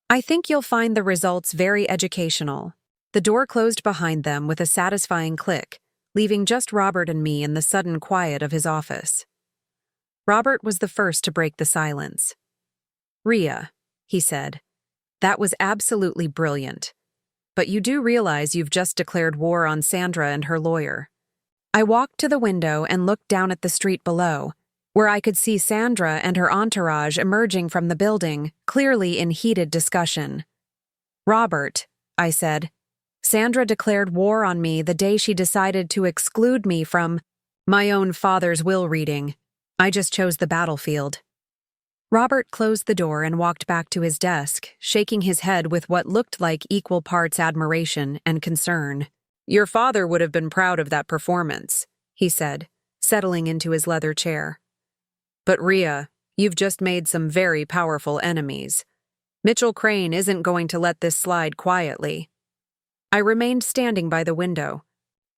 I think you'll find the results very educational. The door closed behind them with a satisfying click, leaving just Robert and me in the sudden quiet of his office. Robert was the first to break the silence. "Rhea," he said, "that was absolutely brilliant. But you do realize you've just declared war on Sandra and her lawyer." I walked to the window and looked down at the street below, where I could see Sandra and her entourage emerging from the building, clearly in heated discussion. "Robert," I said, "Sandra declared war on me the day she decided to exclude me from my own father's will reading. I just chose the battlefield." Robert closed the door and walked back to his desk, shaking his head with what looked like equal parts admiration and concern. "Your father would have been proud of that performance," he said, settling into his leather chair. "But Rhea, you've just made some very powerful enemies. Mitchell Crane isn't going to let this slide quietly." I remained standing by the window,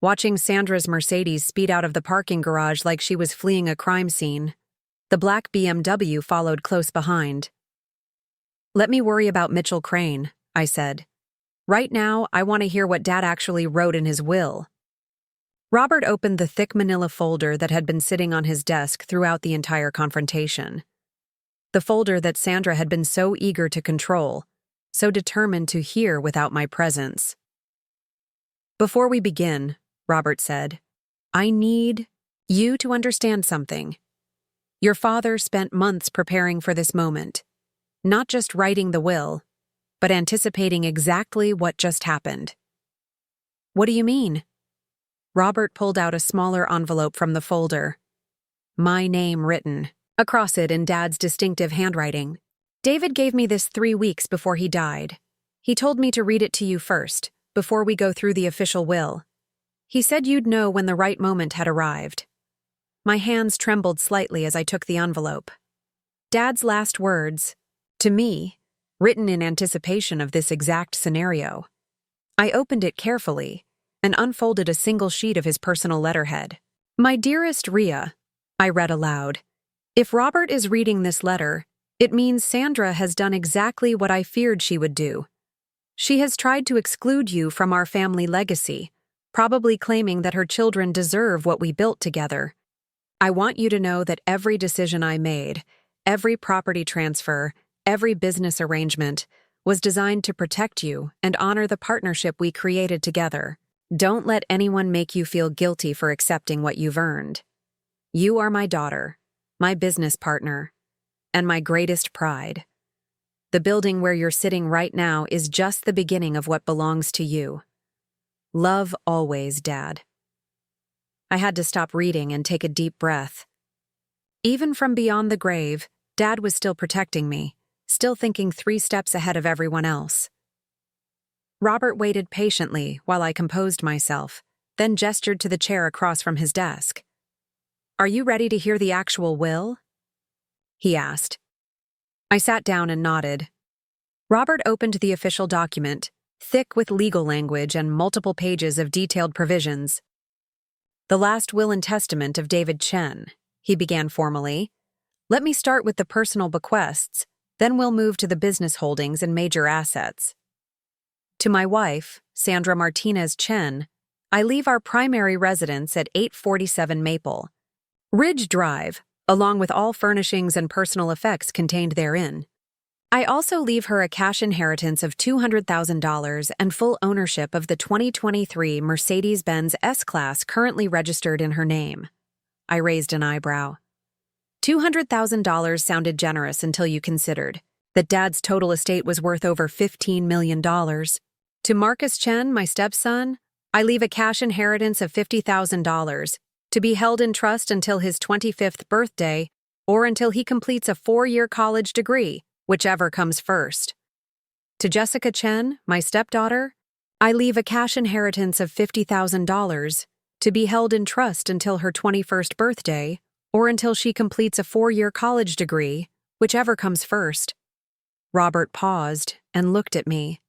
watching Sandra's Mercedes speed out of the parking garage like she was fleeing a crime scene. The black BMW followed close behind. "Let me worry about Mitchell Crane," I said. "Right now, I want to hear what Dad actually wrote in his will." Robert opened the thick manila folder that had been sitting on his desk throughout the entire confrontation. The folder that Sandra had been so eager to control, so determined to hear without my presence. "Before we begin," Robert said, "I need you to understand something. Your father spent months preparing for this moment, not just writing the will, but anticipating exactly what just happened." "What do you mean?" Robert pulled out a smaller envelope from the folder. My name written across it in Dad's distinctive handwriting. "David gave me this 3 weeks before he died. He told me to read it to you first, before we go through the official will. He said you'd know when the right moment had arrived." My hands trembled slightly as I took the envelope. Dad's last words, to me, written in anticipation of this exact scenario. I opened it carefully and unfolded a single sheet of his personal letterhead. "My dearest Rhea," I read aloud, "if Robert is reading this letter, it means Sandra has done exactly what I feared she would do. She has tried to exclude you from our family legacy, probably claiming that her children deserve what we built together. I want you to know that every decision I made, every property transfer, every business arrangement, was designed to protect you and honor the partnership we created together. Don't let anyone make you feel guilty for accepting what you've earned. You are my daughter, my business partner, and my greatest pride. The building where you're sitting right now is just the beginning of what belongs to you. Love always, Dad." I had to stop reading and take a deep breath. Even from beyond the grave, Dad was still protecting me, still thinking 3 steps ahead of everyone else. Robert waited patiently while I composed myself, then gestured to the chair across from his desk. "Are you ready to hear the actual will?" he asked. I sat down and nodded. Robert opened the official document, thick with legal language and multiple pages of detailed provisions. "The last will and testament of David Chen," he began formally. "Let me start with the personal bequests, then we'll move to the business holdings and major assets. To my wife, Sandra Martinez Chen, I leave our primary residence at 847 Maple Ridge Drive, along with all furnishings and personal effects contained therein. I also leave her a cash inheritance of $200,000 and full ownership of the 2023 Mercedes-Benz S-Class currently registered in her name." I raised an eyebrow. $200,000 sounded generous until you considered that Dad's total estate was worth over $15 million. To Marcus Chen, my stepson, I leave a cash inheritance of $50,000 to be held in trust until his 25th birthday or until he completes a 4-year college degree, whichever comes first. To Jessica Chen, my stepdaughter, I leave a cash inheritance of $50,000 to be held in trust until her 21st birthday or until she completes a 4-year college degree, whichever comes first. Robert paused and looked at me.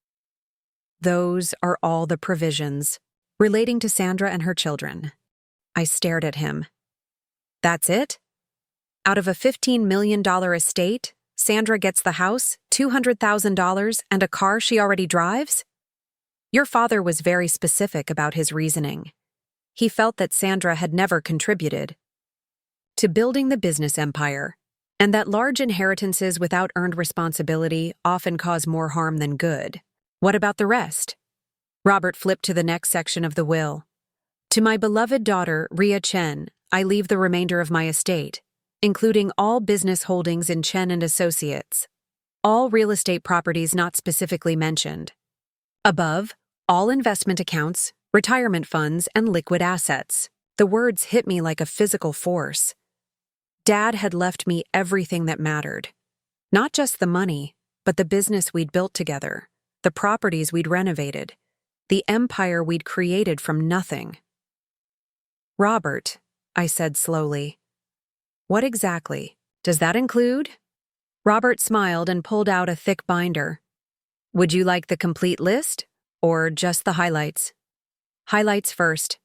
Those are all the provisions relating to Sandra and her children. I stared at him. That's it? Out of a $15 million estate, Sandra gets the house, $200,000, and a car she already drives? Your father was very specific about his reasoning. He felt that Sandra had never contributed to building the business empire, and that large inheritances without earned responsibility often cause more harm than good. What about the rest? Robert flipped to the next section of the will. To my beloved daughter, Ria Chen, I leave the remainder of my estate, including all business holdings in Chen and Associates, all real estate properties not specifically mentioned. Above, all investment accounts, retirement funds, and liquid assets. The words hit me like a physical force. Dad had left me everything that mattered. Not just the money, but the business we'd built together, the properties we'd renovated, the empire we'd created from nothing. Robert, I said slowly, what exactly does that include? Robert smiled and pulled out a thick binder. Would you like the complete list, or just the highlights? Highlights first.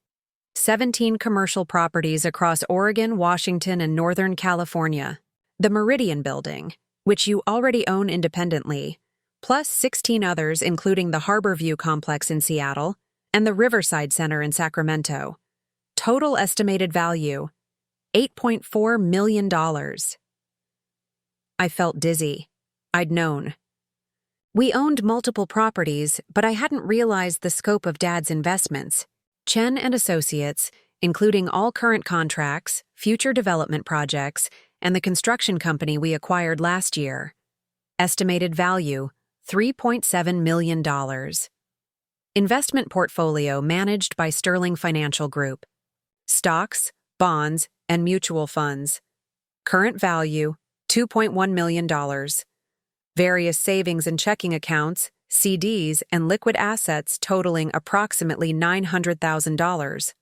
17 commercial properties across Oregon, Washington, and Northern California. The Meridian Building, which you already own independently, plus 16 others including the Harborview Complex in Seattle and the Riverside Center in Sacramento. Total estimated value, $8.4 million. I felt dizzy. I'd known. We owned multiple properties, but I hadn't realized the scope of Dad's investments. Chen and Associates, including all current contracts, future development projects, and the construction company we acquired last year. Estimated value, $3.7 million. Investment portfolio managed by Sterling Financial Group. Stocks, bonds, and mutual funds. Current value, $2.1 million. Various savings and checking accounts, CDs, and liquid assets totaling approximately $900,000.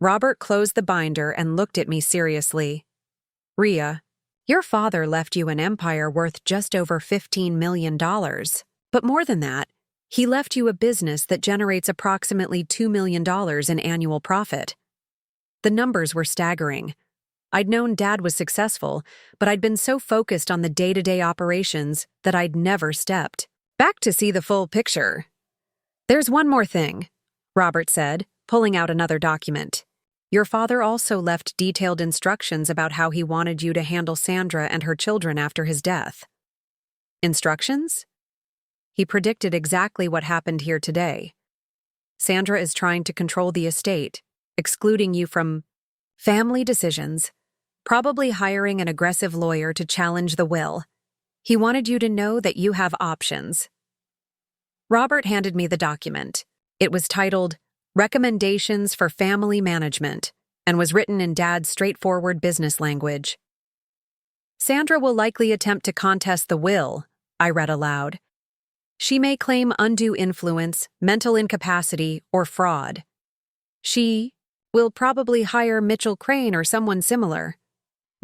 Robert closed the binder and looked at me seriously. Ria, your father left you an empire worth just over $15 million. But more than that, he left you a business that generates approximately $2 million in annual profit. The numbers were staggering. I'd known Dad was successful, but I'd been so focused on the day-to-day operations that I'd never stepped back to see the full picture. There's one more thing, Robert said, pulling out another document. Your father also left detailed instructions about how he wanted you to handle Sandra and her children after his death. Instructions? He predicted exactly what happened here today. Sandra is trying to control the estate, excluding you from family decisions, probably hiring an aggressive lawyer to challenge the will. He wanted you to know that you have options. Robert handed me the document. It was titled Recommendations for Family Management and was written in Dad's straightforward business language. Sandra will likely attempt to contest the will, I read aloud. She may claim undue influence, mental incapacity, or fraud. She will probably hire Mitchell Crane or someone similar.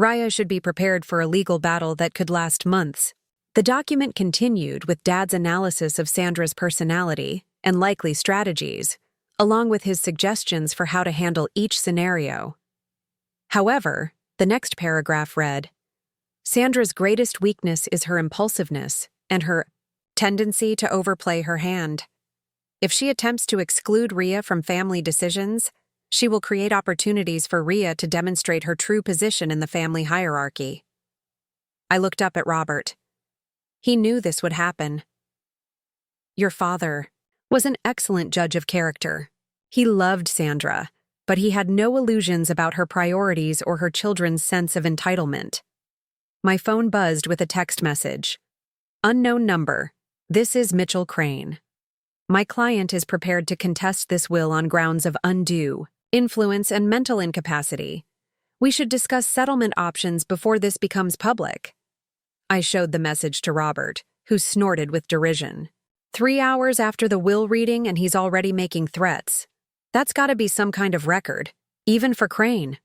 Raya should be prepared for a legal battle that could last months. The document continued with Dad's analysis of Sandra's personality and likely strategies, along with his suggestions for how to handle each scenario. However, the next paragraph read, Sandra's greatest weakness is her impulsiveness and her tendency to overplay her hand. If she attempts to exclude Ria from family decisions, she will create opportunities for Ria to demonstrate her true position in the family hierarchy. I looked up at Robert. He knew this would happen. Your father was an excellent judge of character. He loved Sandra, but he had no illusions about her priorities or her children's sense of entitlement. My phone buzzed with a text message. Unknown number. This is Mitchell Crane. My client is prepared to contest this will on grounds of undue influence and mental incapacity. We should discuss settlement options before this becomes public. I showed the message to Robert, who snorted with derision. 3 hours after the will reading and he's already making threats. That's gotta be some kind of record, even for Crane.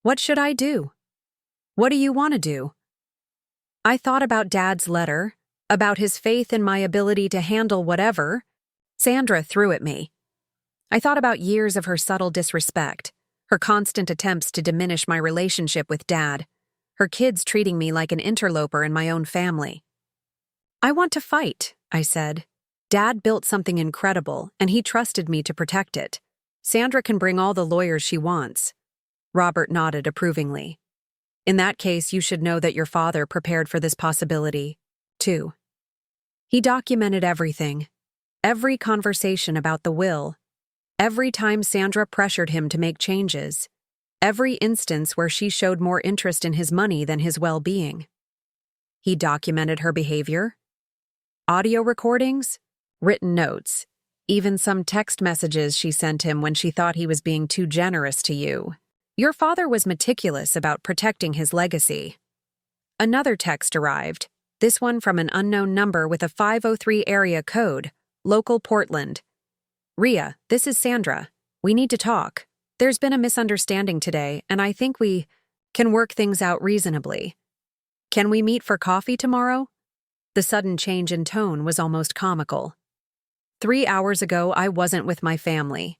What should I do? What do you want to do? I thought about Dad's letter, about his faith in my ability to handle whatever. Sandra threw at me. I thought about years of her subtle disrespect, her constant attempts to diminish my relationship with Dad, her kids treating me like an interloper in my own family. I want to fight, I said. Dad built something incredible, and he trusted me to protect it. Sandra can bring all the lawyers she wants. Robert nodded approvingly. In that case, you should know that your father prepared for this possibility, too. He documented everything, every conversation about the will, every time Sandra pressured him to make changes, every instance where she showed more interest in his money than his well-being. He documented her behavior, audio recordings, written notes, even some text messages she sent him when she thought he was being too generous to you. Your father was meticulous about protecting his legacy. Another text arrived, this one from an unknown number with a 503 area code, local Portland. Ria, this is Sandra. We need to talk. There's been a misunderstanding today, and I think we can work things out reasonably. Can we meet for coffee tomorrow? The sudden change in tone was almost comical. 3 hours ago, I wasn't with my family.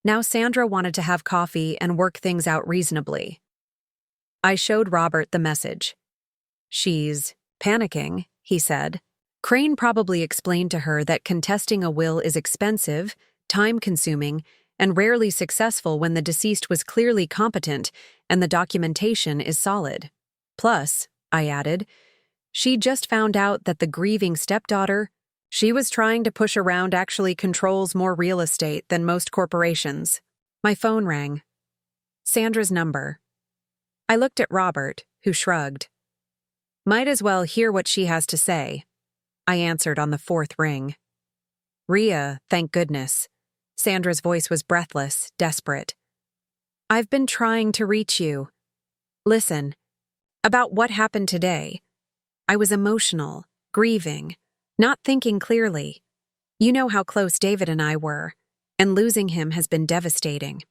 Now Sandra wanted to have coffee and work things out reasonably. I showed Robert the message. She's panicking, he said. Crane probably explained to her that contesting a will is expensive, time-consuming, and rarely successful when the deceased was clearly competent and the documentation is solid. Plus, I added, she just found out that the grieving stepdaughter she was trying to push around actually controls more real estate than most corporations. My phone rang. Sandra's number. I looked at Robert, who shrugged. Might as well hear what she has to say. I answered on the fourth ring. Ria, thank goodness. Sandra's voice was breathless, desperate. I've been trying to reach you. Listen, about what happened today. I was emotional, grieving, not thinking clearly. You know how close David and I were, and losing him has been devastating.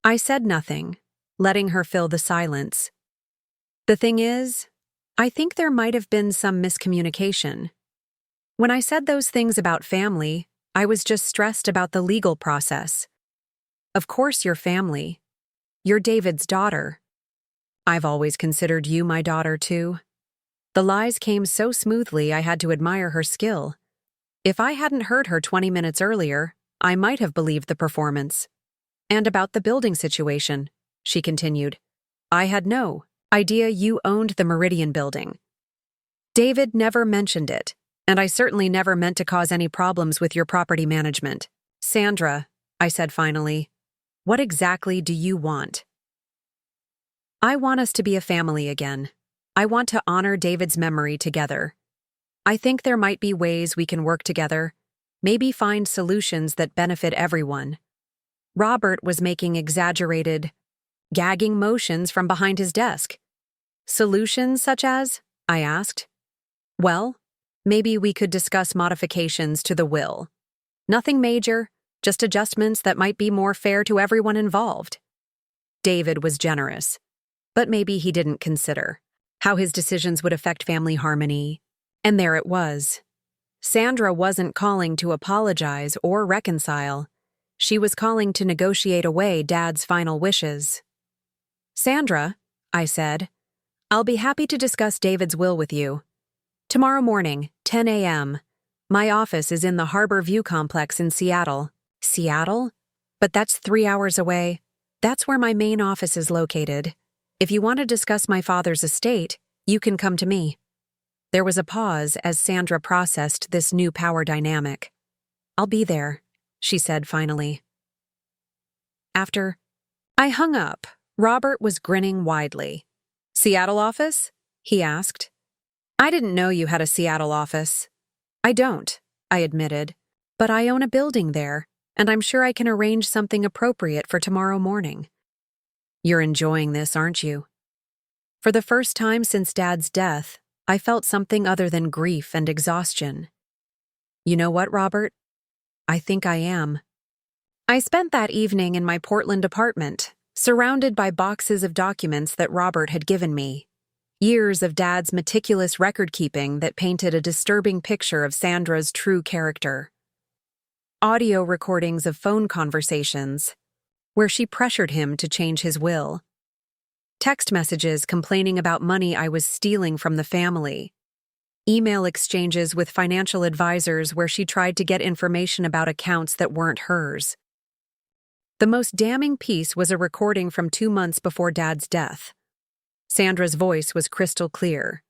I said nothing, letting her fill the silence. The thing is, I think there might have been some miscommunication. When I said those things about family, I was just stressed about the legal process. Of course you're family. You're David's daughter. I've always considered you my daughter, too. The lies came so smoothly I had to admire her skill. If I hadn't heard her 20 minutes earlier, I might have believed the performance. And about the building situation, she continued. I had no idea you owned the Meridian building. David never mentioned it, and I certainly never meant to cause any problems with your property management. Sandra, I said finally, what exactly do you want? I want us to be a family again. I want to honor David's memory together. I think there might be ways we can work together, maybe find solutions that benefit everyone. Robert was making exaggerated, gagging motions from behind his desk. Solutions such as? I asked. Well, maybe we could discuss modifications to the will. Nothing major, just adjustments that might be more fair to everyone involved. David was generous, but maybe he didn't consider how his decisions would affect family harmony. And there it was. Sandra wasn't calling to apologize or reconcile. She was calling to negotiate away Dad's final wishes. Sandra, I said, I'll be happy to discuss David's will with you. Tomorrow morning, 10 a.m. My office is in the Harbor View complex in Seattle. Seattle? But that's 3 hours away. That's where my main office is located. If you want to discuss my father's estate, you can come to me. There was a pause as Sandra processed this new power dynamic. I'll be there, she said finally. After I hung up, Robert was grinning widely. Seattle office? He asked. I didn't know you had a Seattle office. I don't, I admitted, but I own a building there, and I'm sure I can arrange something appropriate for tomorrow morning. You're enjoying this, aren't you? For the first time since Dad's death, I felt something other than grief and exhaustion. You know what, Robert? I think I am. I spent that evening in my Portland apartment, surrounded by boxes of documents that Robert had given me. Years of Dad's meticulous record-keeping that painted a disturbing picture of Sandra's true character. Audio recordings of phone conversations, where she pressured him to change his will. Text messages complaining about money I was stealing from the family. Email exchanges with financial advisors where she tried to get information about accounts that weren't hers. The most damning piece was a recording from 2 months before Dad's death. Sandra's voice was crystal clear.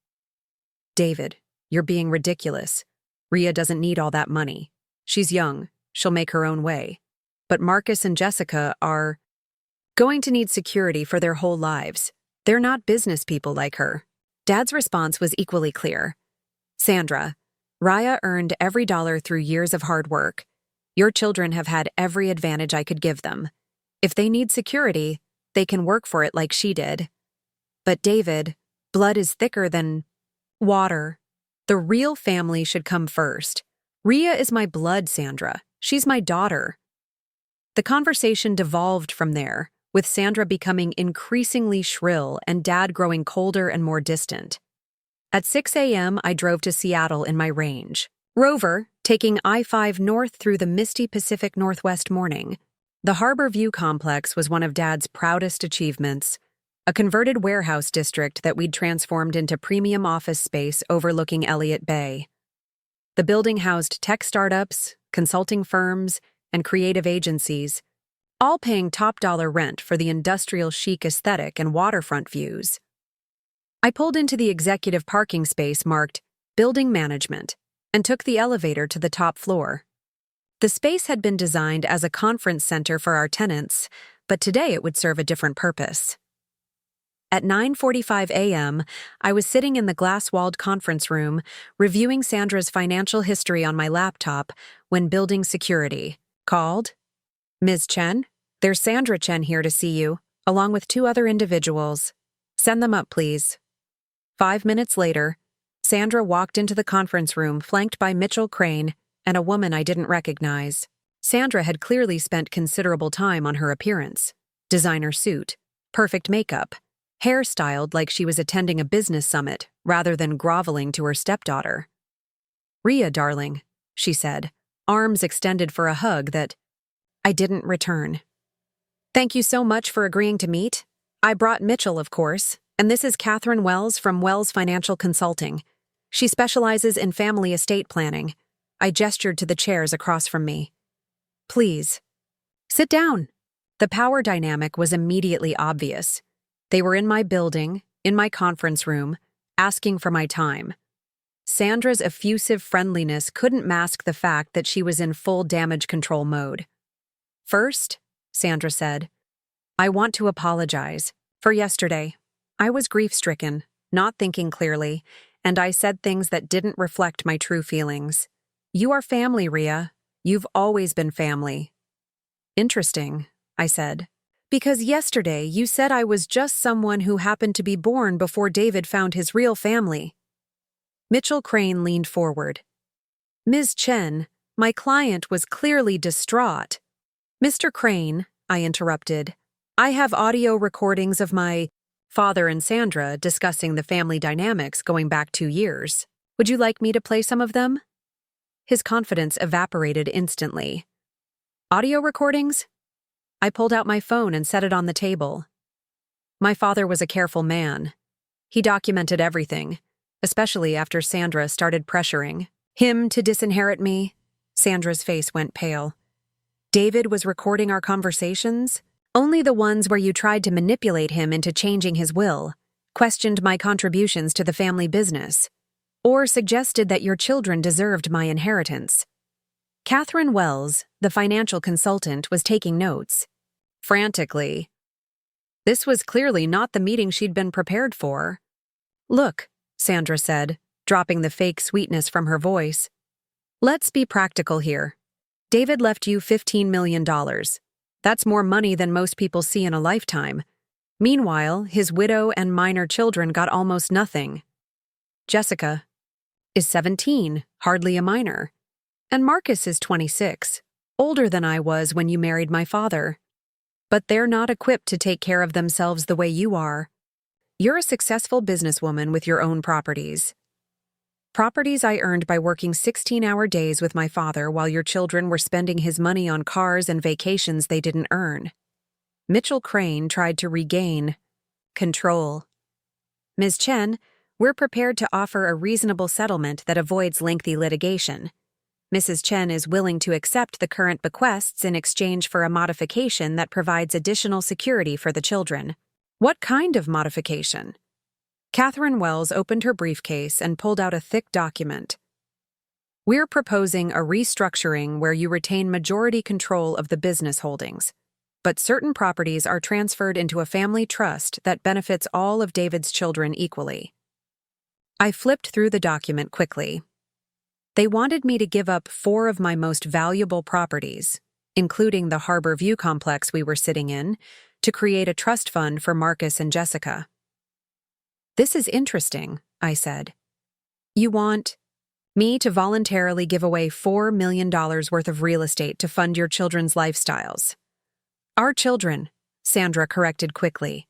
"David, you're being ridiculous. Rhea doesn't need all that money. She's young. She'll make her own way. But Marcus and Jessica are going to need security for their whole lives. They're not business people like her." Dad's response was equally clear. "Sandra, Rhea earned every dollar through years of hard work. Your children have had every advantage I could give them. If they need security, they can work for it like she did. But David, blood is thicker than water. The real family should come first. Rhea is my blood, Sandra. She's my daughter." The conversation devolved from there, with Sandra becoming increasingly shrill and Dad growing colder and more distant. At 6 a.m., I drove to Seattle in my Range Rover, taking I-5 north through the misty Pacific Northwest morning. The Harbor View complex was one of Dad's proudest achievements, a converted warehouse district that we'd transformed into premium office space overlooking Elliott Bay. The building housed tech startups, consulting firms, and creative agencies, all paying top-dollar rent for the industrial chic aesthetic and waterfront views. I pulled into the executive parking space marked Building Management and took the elevator to the top floor. The space had been designed as a conference center for our tenants, but today it would serve a different purpose. At 9:45 a.m., I was sitting in the glass-walled conference room, reviewing Sandra's financial history on my laptop when building security called. "Ms. Chen, there's Sandra Chen here to see you, along with 2 other individuals. Send them up, please." 5 minutes later, Sandra walked into the conference room flanked by Mitchell Crane and a woman I didn't recognize. Sandra had clearly spent considerable time on her appearance. Designer suit, perfect makeup, hair styled like she was attending a business summit rather than groveling to her stepdaughter. "Rhea, darling," she said, arms extended for a hug that I didn't return. "Thank you so much for agreeing to meet. I brought Mitchell, of course, and this is Catherine Wells from Wells Financial Consulting. She specializes in family estate planning." I gestured to the chairs across from me. "Please, sit down." The power dynamic was immediately obvious. They were in my building, in my conference room, asking for my time. Sandra's effusive friendliness couldn't mask the fact that she was in full damage control mode. "First," Sandra said, "I want to apologize for yesterday. I was grief-stricken, not thinking clearly, and I said things that didn't reflect my true feelings. You are family, Rhea. You've always been family." "Interesting," I said, "because yesterday you said I was just someone who happened to be born before David found his real family." Mitchell Crane leaned forward. "Ms. Chen, my client was clearly distraught." "Mr. Crane," I interrupted, "I have audio recordings of my father and Sandra discussing the family dynamics going back 2 years. Would you like me to play some of them?" His confidence evaporated instantly. "Audio recordings?" I pulled out my phone and set it on the table. My father was a careful man. He documented everything, especially after Sandra started pressuring him to disinherit me. Sandra's face went pale. "David was recording our conversations? Only the ones where you tried to manipulate him into changing his will, questioned my contributions to the family business, or suggested that your children deserved my inheritance." Catherine Wells, the financial consultant, was taking notes. Frantically. This was clearly not the meeting she'd been prepared for. "Look," Sandra said, dropping the fake sweetness from her voice. "Let's be practical here. David left you $15 million. That's more money than most people see in a lifetime. Meanwhile, his widow and minor children got almost nothing. Jessica is 17, hardly a minor, and Marcus is 26, older than I was when you married my father. But they're not equipped to take care of themselves the way you are. You're a successful businesswoman with your own properties. Properties I earned by working 16-hour days with my father while your children were spending his money on cars and vacations they didn't earn. Mitchell Crane tried to regain control. Ms. Chen, we're prepared to offer a reasonable settlement that avoids lengthy litigation. Mrs. Chen is willing to accept the current bequests in exchange for a modification that provides additional security for the children. What kind of modification? Catherine Wells opened her briefcase and pulled out a thick document. We're proposing a restructuring where you retain majority control of the business holdings, but certain properties are transferred into a family trust that benefits all of David's children equally. I flipped through the document quickly. They wanted me to give up 4 of my most valuable properties, including the Harbor View complex we were sitting in, to create a trust fund for Marcus and Jessica. This is interesting, I said. You want me to voluntarily give away $4 million worth of real estate to fund your children's lifestyles. Our children, Sandra corrected quickly.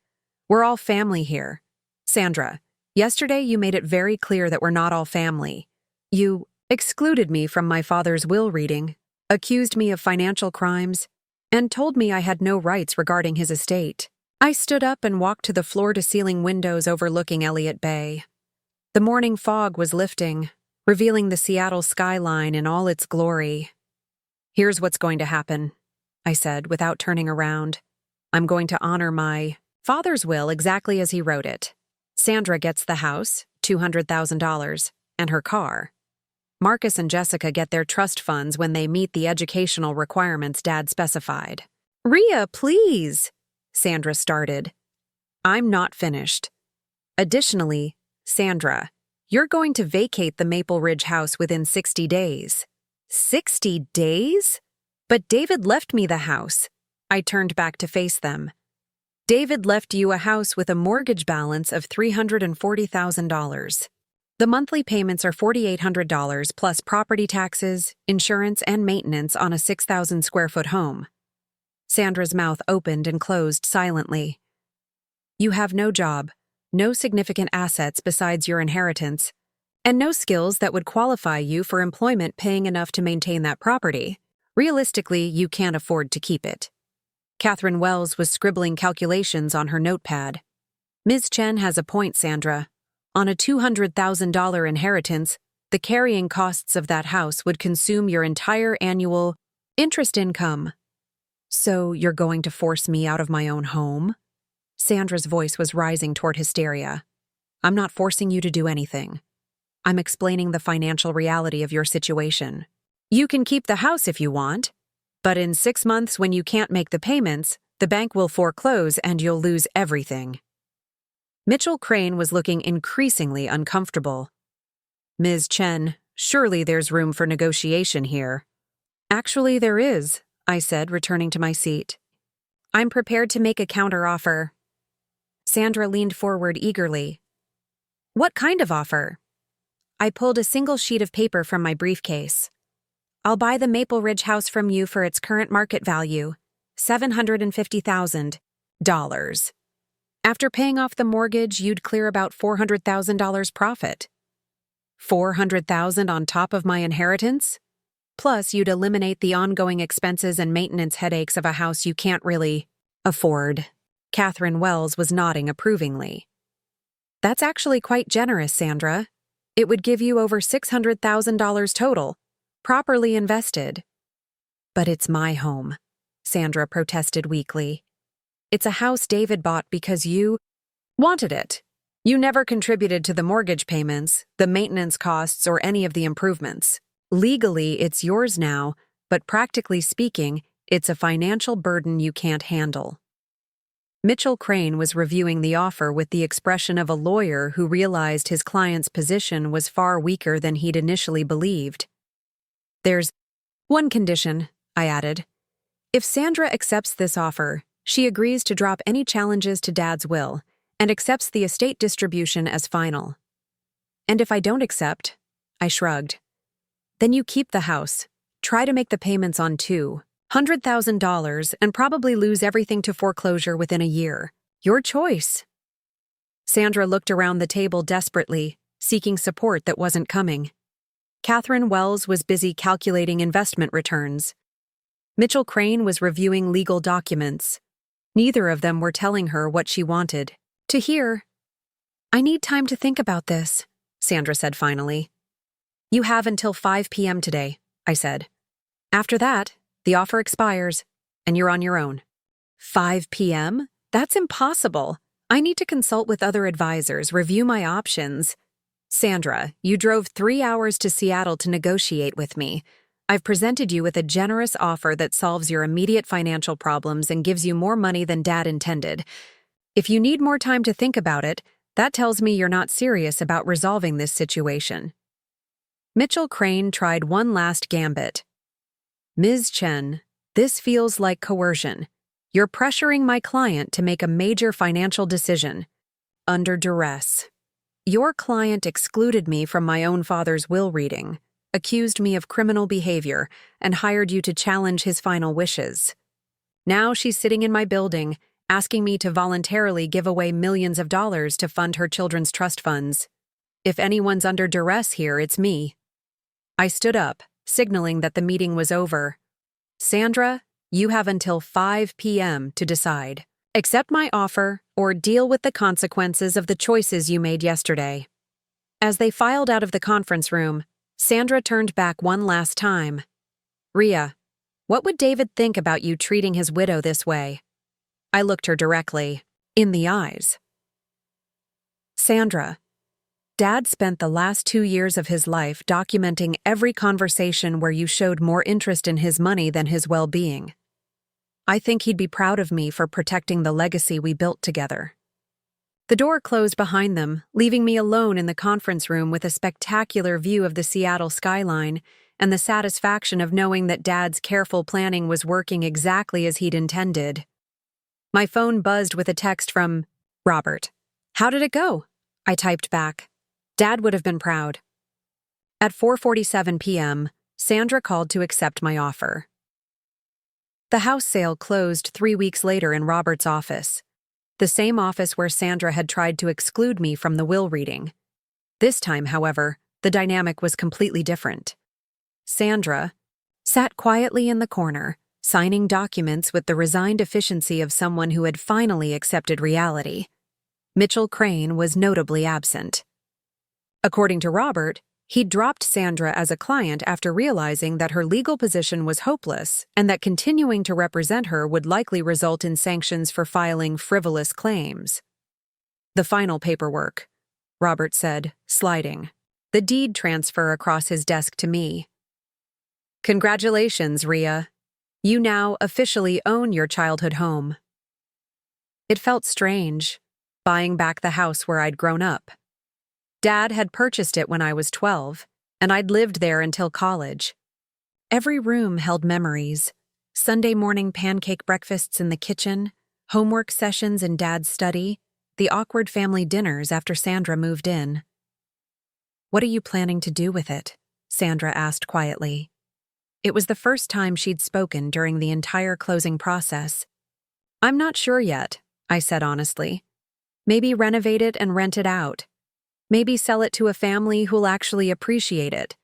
We're all family here. Sandra, yesterday you made it very clear that we're not all family. You excluded me from my father's will reading, accused me of financial crimes, and told me I had no rights regarding his estate. I stood up and walked to the floor-to-ceiling windows overlooking Elliott Bay. The morning fog was lifting, revealing the Seattle skyline in all its glory. Here's what's going to happen, I said without turning around. I'm going to honor my father's will exactly as he wrote it. Sandra gets the house, $200,000, and her car. Marcus and Jessica get their trust funds when they meet the educational requirements Dad specified. Rhea, please, Sandra started. I'm not finished. Additionally, Sandra, you're going to vacate the Maple Ridge house within 60 days. 60 days? But David left me the house. I turned back to face them. David left you a house with a mortgage balance of $340,000. The monthly payments are $4,800 plus property taxes, insurance, and maintenance on a 6,000-square-foot home. Sandra's mouth opened and closed silently. You have no job, no significant assets besides your inheritance, and no skills that would qualify you for employment paying enough to maintain that property. Realistically, you can't afford to keep it. Catherine Wells was scribbling calculations on her notepad. Ms. Chen has a point, Sandra. On a $200,000 inheritance, the carrying costs of that house would consume your entire annual interest income. So you're going to force me out of my own home? Sandra's voice was rising toward hysteria. I'm not forcing you to do anything. I'm explaining the financial reality of your situation. You can keep the house if you want, but in 6 months when you can't make the payments, the bank will foreclose and you'll lose everything. Mitchell Crane was looking increasingly uncomfortable. Ms. Chen, surely there's room for negotiation here. Actually, there is, I said, returning to my seat. I'm prepared to make a counteroffer. Sandra leaned forward eagerly. What kind of offer? I pulled a single sheet of paper from my briefcase. I'll buy the Maple Ridge house from you for its current market value, $750,000. After paying off the mortgage, you'd clear about $400,000 profit. $400,000 on top of my inheritance? Plus, you'd eliminate the ongoing expenses and maintenance headaches of a house you can't really afford. Catherine Wells was nodding approvingly. That's actually quite generous, Sandra. It would give you over $600,000 total, properly invested. But it's my home, Sandra protested weakly. It's a house David bought because you wanted it. You never contributed to the mortgage payments, the maintenance costs, or any of the improvements. Legally, it's yours now, but practically speaking, it's a financial burden you can't handle. Mitchell Crane was reviewing the offer with the expression of a lawyer who realized his client's position was far weaker than he'd initially believed. There's one condition, I added. If Sandra accepts this offer, she agrees to drop any challenges to Dad's will and accepts the estate distribution as final. And if I don't accept, I shrugged. Then you keep the house, try to make the payments on $200,000 and probably lose everything to foreclosure within a year. Your choice. Sandra looked around the table desperately, seeking support that wasn't coming. Catherine Wells was busy calculating investment returns. Mitchell Crane was reviewing legal documents. Neither of them were telling her what she wanted to hear. "I need time to think about this," Sandra said finally. "You have until 5 p.m. today," I said. "After that, the offer expires, and you're on your own." 5 p.m.? That's impossible. I need to consult with other advisors, review my options. Sandra, you drove 3 hours to Seattle to negotiate with me. I've presented you with a generous offer that solves your immediate financial problems and gives you more money than Dad intended. If you need more time to think about it, that tells me you're not serious about resolving this situation. Mitchell Crane tried one last gambit. "Ms. Chen, this feels like coercion. You're pressuring my client to make a major financial decision. Under duress. Your client excluded me from my own father's will reading, accused me of criminal behavior, and hired you to challenge his final wishes. Now she's sitting in my building, asking me to voluntarily give away millions of dollars to fund her children's trust funds. If anyone's under duress here, it's me." I stood up, signaling that the meeting was over. "Sandra, you have until 5 p.m. to decide. Accept my offer or deal with the consequences of the choices you made yesterday." As they filed out of the conference room, Sandra turned back one last time. "Rhea, what would David think about you treating his widow this way?" I looked her directly in the eyes. "Sandra, Dad spent the last 2 years of his life documenting every conversation where you showed more interest in his money than his well-being. I think he'd be proud of me for protecting the legacy we built together." The door closed behind them, leaving me alone in the conference room with a spectacular view of the Seattle skyline and the satisfaction of knowing that Dad's careful planning was working exactly as he'd intended. My phone buzzed with a text from Robert. "How did it go?" I typed back. Dad would have been proud. At 4:47 p.m., Sandra called to accept my offer. The house sale closed 3 weeks later in Robert's office, the same office where Sandra had tried to exclude me from the will reading. This time, however, the dynamic was completely different. Sandra sat quietly in the corner, signing documents with the resigned efficiency of someone who had finally accepted reality. Mitchell Crane was notably absent. According to Robert, he'd dropped Sandra as a client after realizing that her legal position was hopeless and that continuing to represent her would likely result in sanctions for filing frivolous claims. "The final paperwork," Robert said, sliding the deed transfer across his desk to me. "Congratulations, Rhea. You now officially own your childhood home." It felt strange, buying back the house where I'd grown up. Dad had purchased it when I was 12, and I'd lived there until college. Every room held memories: Sunday morning pancake breakfasts in the kitchen, homework sessions in Dad's study, the awkward family dinners after Sandra moved in. "What are you planning to do with it?" Sandra asked quietly. It was the first time she'd spoken during the entire closing process. "I'm not sure yet," I said honestly. "Maybe renovate it and rent it out. Maybe sell it to a family who'll actually appreciate it."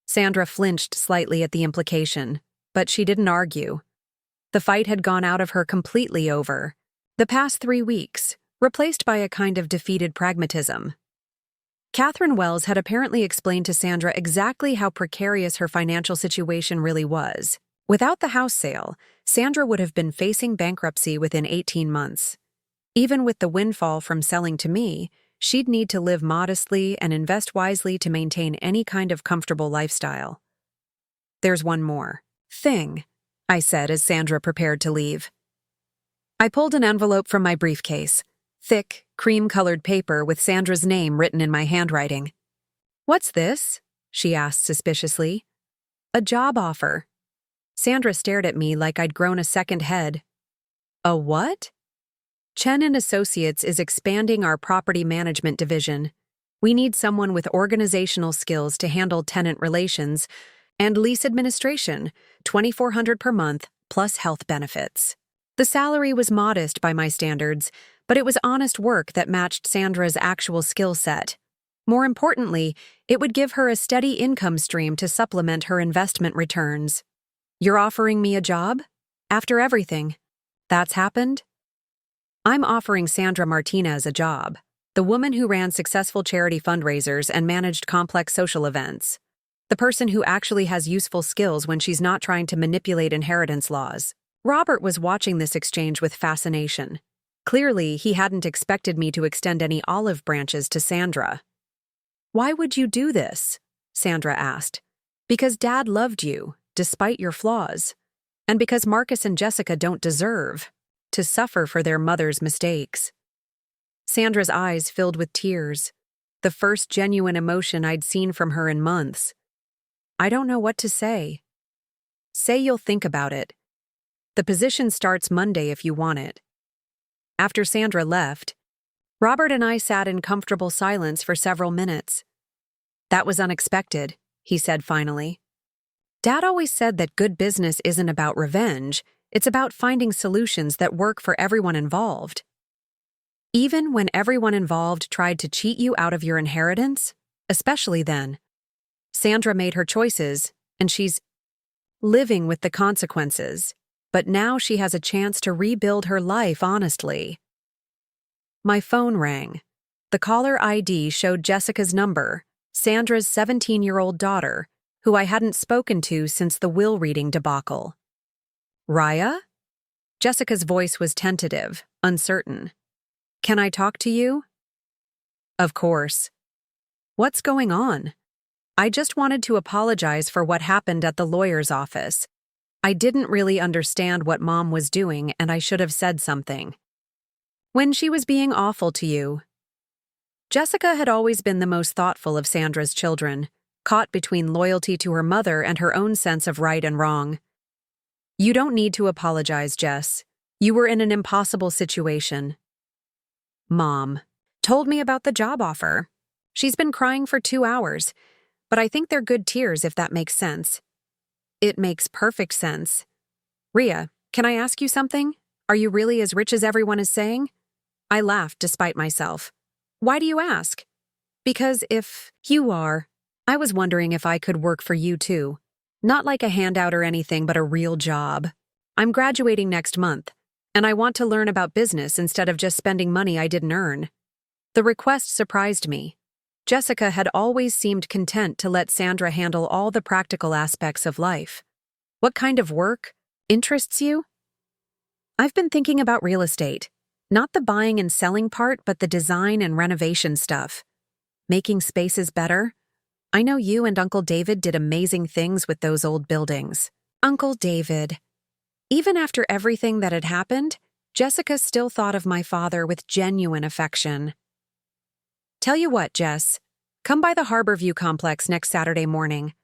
Sandra flinched slightly at the implication, but she didn't argue. The fight had gone out of her completely over the past 3 weeks, replaced by a kind of defeated pragmatism. Catherine Wells had apparently explained to Sandra exactly how precarious her financial situation really was. Without the house sale, Sandra would have been facing bankruptcy within 18 months. Even with the windfall from selling to me, she'd need to live modestly and invest wisely to maintain any kind of comfortable lifestyle. "There's one more thing," I said as Sandra prepared to leave. I pulled an envelope from my briefcase, thick, cream-colored paper with Sandra's name written in my handwriting. "What's this?" she asked suspiciously. "A job offer." Sandra stared at me like I'd grown a second head. "A what?" "Chen and Associates is expanding our property management division. We need someone with organizational skills to handle tenant relations. and lease administration, $2,400 per month, plus health benefits. The salary was modest by my standards, but it was honest work that matched Sandra's actual skill set. More importantly, it would give her a steady income stream to supplement her investment returns. You're offering me a job? After everything that's happened? I'm offering Sandra Martinez a job, the woman who ran successful charity fundraisers and managed complex social events. The person who actually has useful skills when she's not trying to manipulate inheritance laws. Robert was watching this exchange with fascination. Clearly, he hadn't expected me to extend any olive branches to Sandra. "Why would you do this?" Sandra asked. "Because Dad loved you, despite your flaws. And because Marcus and Jessica don't deserve to suffer for their mother's mistakes." Sandra's eyes filled with tears, the first genuine emotion I'd seen from her in months. "I don't know what to say." "Say you'll think about it. The position starts Monday if you want it." After Sandra left, Robert and I sat in comfortable silence for several minutes. "That was unexpected," he said finally. "Dad always said that good business isn't about revenge, it's about finding solutions that work for everyone involved. Even when everyone involved tried to cheat you out of your inheritance, especially then. Sandra made her choices, and she's living with the consequences, but now she has a chance to rebuild her life honestly." My phone rang. The caller ID showed Jessica's number, Sandra's 17-year-old daughter, who I hadn't spoken to since the will reading debacle. "Raya?" Jessica's voice was tentative, uncertain. "Can I talk to you?" "Of course." "What's going on?" "I just wanted to apologize for what happened at the lawyer's office. I didn't really understand what Mom was doing, and I should have said something." "When she was being awful to you?" Jessica had always been the most thoughtful of Sandra's children, caught between loyalty to her mother and her own sense of right and wrong. "You don't need to apologize, Jess. You were in an impossible situation." "Mom told me about the job offer. She's been crying for 2 hours, but I think they're good tears if that makes sense." "It makes perfect sense." "Rhea, can I ask you something? Are you really as rich as everyone is saying?" I laughed despite myself. "Why do you ask?" "Because if you are, I was wondering if I could work for you too. Not like a handout or anything, but a real job. I'm graduating next month, and I want to learn about business instead of just spending money I didn't earn." The request surprised me. Jessica had always seemed content to let Sandra handle all the practical aspects of life. "What kind of work interests you?" "I've been thinking about real estate. Not the buying and selling part, but the design and renovation stuff. Making spaces better. I know you and Uncle David did amazing things with those old buildings." Uncle David. Even after everything that had happened, Jessica still thought of my father with genuine affection. "Tell you what, Jess. Come by the Harborview complex next Saturday morning.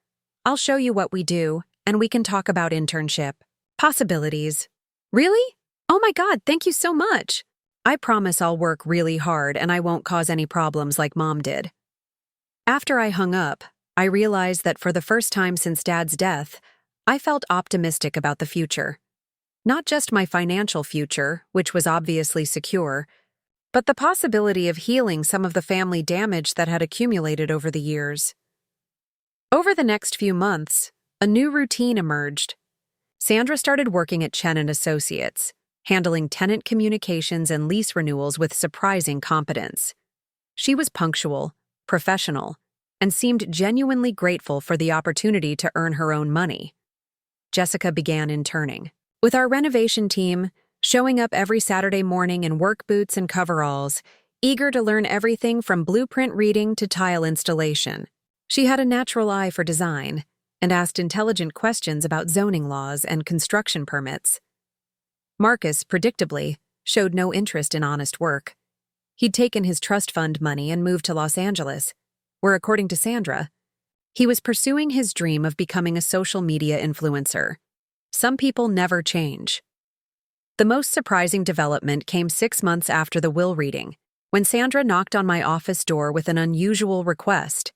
I'll show you what we do, and we can talk about internship possibilities." "Really? Oh my God, thank you so much." "I promise I'll work really hard and I won't cause any problems like Mom did." After I hung up, I realized that for the first time since Dad's death, I felt optimistic about the future. Not just my financial future, which was obviously secure, but the possibility of healing some of the family damage that had accumulated over the years. Over the next few months, a new routine emerged. Sandra started working at Chen & Associates, handling tenant communications and lease renewals with surprising competence. She was punctual, professional, and seemed genuinely grateful for the opportunity to earn her own money. Jessica began interning. With our renovation team, showing up every Saturday morning in work boots and coveralls, eager to learn everything from blueprint reading to tile installation. She had a natural eye for design and asked intelligent questions about zoning laws and construction permits. Marcus, predictably, showed no interest in honest work. He'd taken his trust fund money and moved to Los Angeles, where, according to Sandra, he was pursuing his dream of becoming a social media influencer. Some people never change. The most surprising development came 6 months after the will reading, when Sandra knocked on my office door with an unusual request.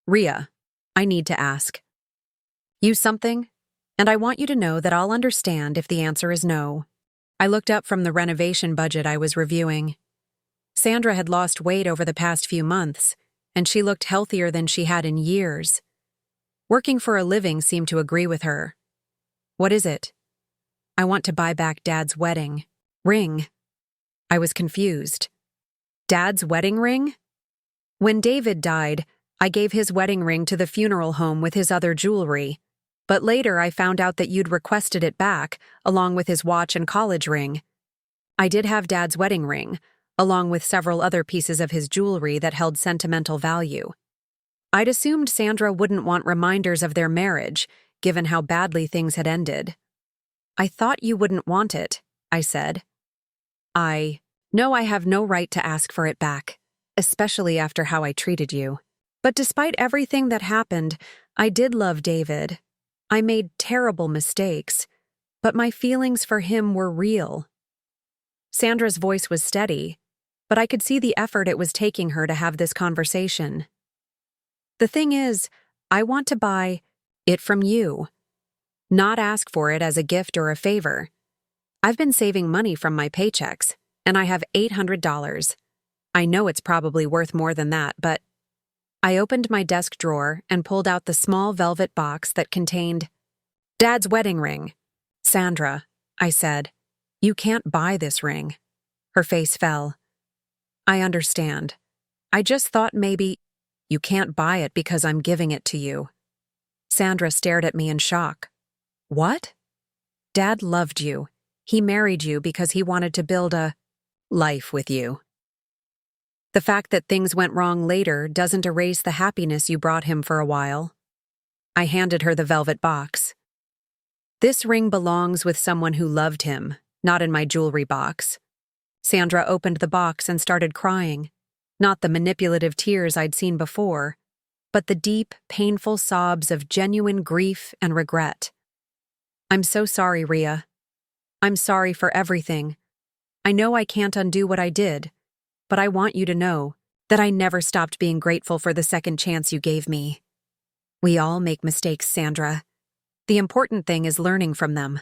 "Rhea, I need to ask." Use something? And I want you to know that I'll understand if the answer is no. I looked up from the renovation budget I was reviewing. Sandra had lost weight over the past few months, and she looked healthier than she had in years. Working for a living seemed to agree with her. What is it? I want to buy back Dad's wedding ring. I was confused. Dad's wedding ring? When David died, I gave his wedding ring to the funeral home with his other jewelry. But later I found out that you'd requested it back, along with his watch and college ring. I did have Dad's wedding ring, along with several other pieces of his jewelry that held sentimental value. I'd assumed Sandra wouldn't want reminders of their marriage, given how badly things had ended. I thought you wouldn't want it, I said. I know I have no right to ask for it back, especially after how I treated you. But despite everything that happened, I did love David. I made terrible mistakes, but my feelings for him were real. Sandra's voice was steady, but I could see the effort it was taking her to have this conversation. The thing is, I want to buy it from you, not ask for it as a gift or a favor. I've been saving money from my paychecks, and I have $800. I know it's probably worth more than that, but I opened my desk drawer and pulled out the small velvet box that contained Dad's wedding ring. Sandra, I said, you can't buy this ring. Her face fell. I understand. I just thought maybe you can't buy it because I'm giving it to you. Sandra stared at me in shock. What? Dad loved you. He married you because he wanted to build a life with you. The fact that things went wrong later doesn't erase the happiness you brought him for a while. I handed her the velvet box. This ring belongs with someone who loved him, not in my jewelry box. Sandra opened the box and started crying, not the manipulative tears I'd seen before, but the deep, painful sobs of genuine grief and regret. I'm so sorry, Rhea. I'm sorry for everything. I know I can't undo what I did, but I want you to know that I never stopped being grateful for the second chance you gave me. We all make mistakes, Sandra. The important thing is learning from them.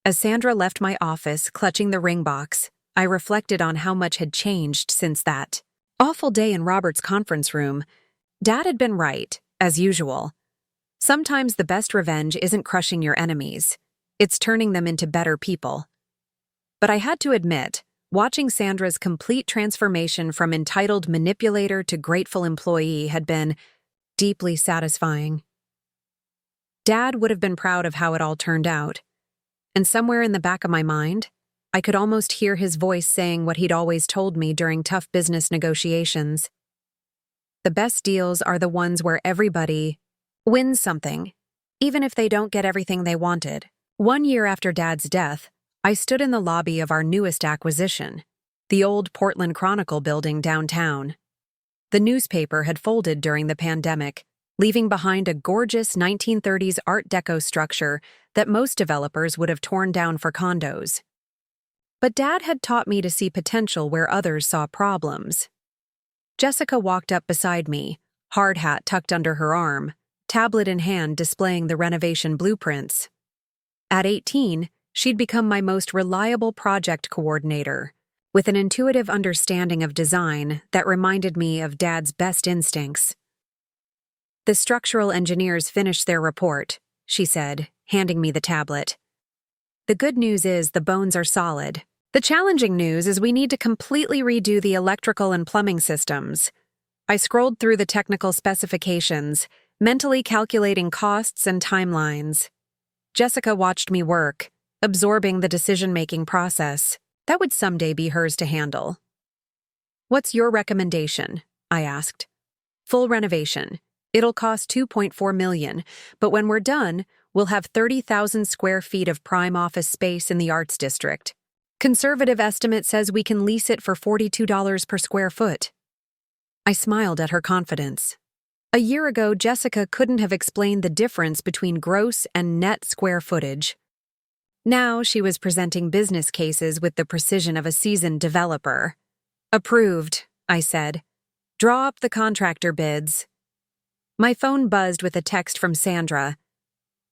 As Sandra left my office, clutching the ring box, I reflected on how much had changed since that awful day in Robert's conference room. Dad had been right, as usual. Sometimes the best revenge isn't crushing your enemies. It's turning them into better people. But I had to admit, watching Sandra's complete transformation from entitled manipulator to grateful employee had been deeply satisfying. Dad would have been proud of how it all turned out. And somewhere in the back of my mind, I could almost hear his voice saying what he'd always told me during tough business negotiations. The best deals are the ones where everybody wins something, even if they don't get everything they wanted. 1 year after Dad's death, I stood in the lobby of our newest acquisition, the old Portland Chronicle building downtown. The newspaper had folded during the pandemic, leaving behind a gorgeous 1930s Art Deco structure that most developers would have torn down for condos. But Dad had taught me to see potential where others saw problems. Jessica walked up beside me, hard hat tucked under her arm, tablet in hand displaying the renovation blueprints. At 18, she'd become my most reliable project coordinator, with an intuitive understanding of design that reminded me of Dad's best instincts. The structural engineers finished their report, she said, handing me the tablet. The good news is the bones are solid. The challenging news is we need to completely redo the electrical and plumbing systems. I scrolled through the technical specifications, mentally calculating costs and timelines. Jessica watched me work, absorbing the decision-making process. That would someday be hers to handle. What's your recommendation? I asked. Full renovation. It'll cost $2.4 million, but when we're done, we'll have 30,000 square feet of prime office space in the Arts District. Conservative estimate says we can lease it for $42 per square foot. I smiled at her confidence. A year ago, Jessica couldn't have explained the difference between gross and net square footage. Now she was presenting business cases with the precision of a seasoned developer. Approved, I said. Draw up the contractor bids. My phone buzzed with a text from Sandra.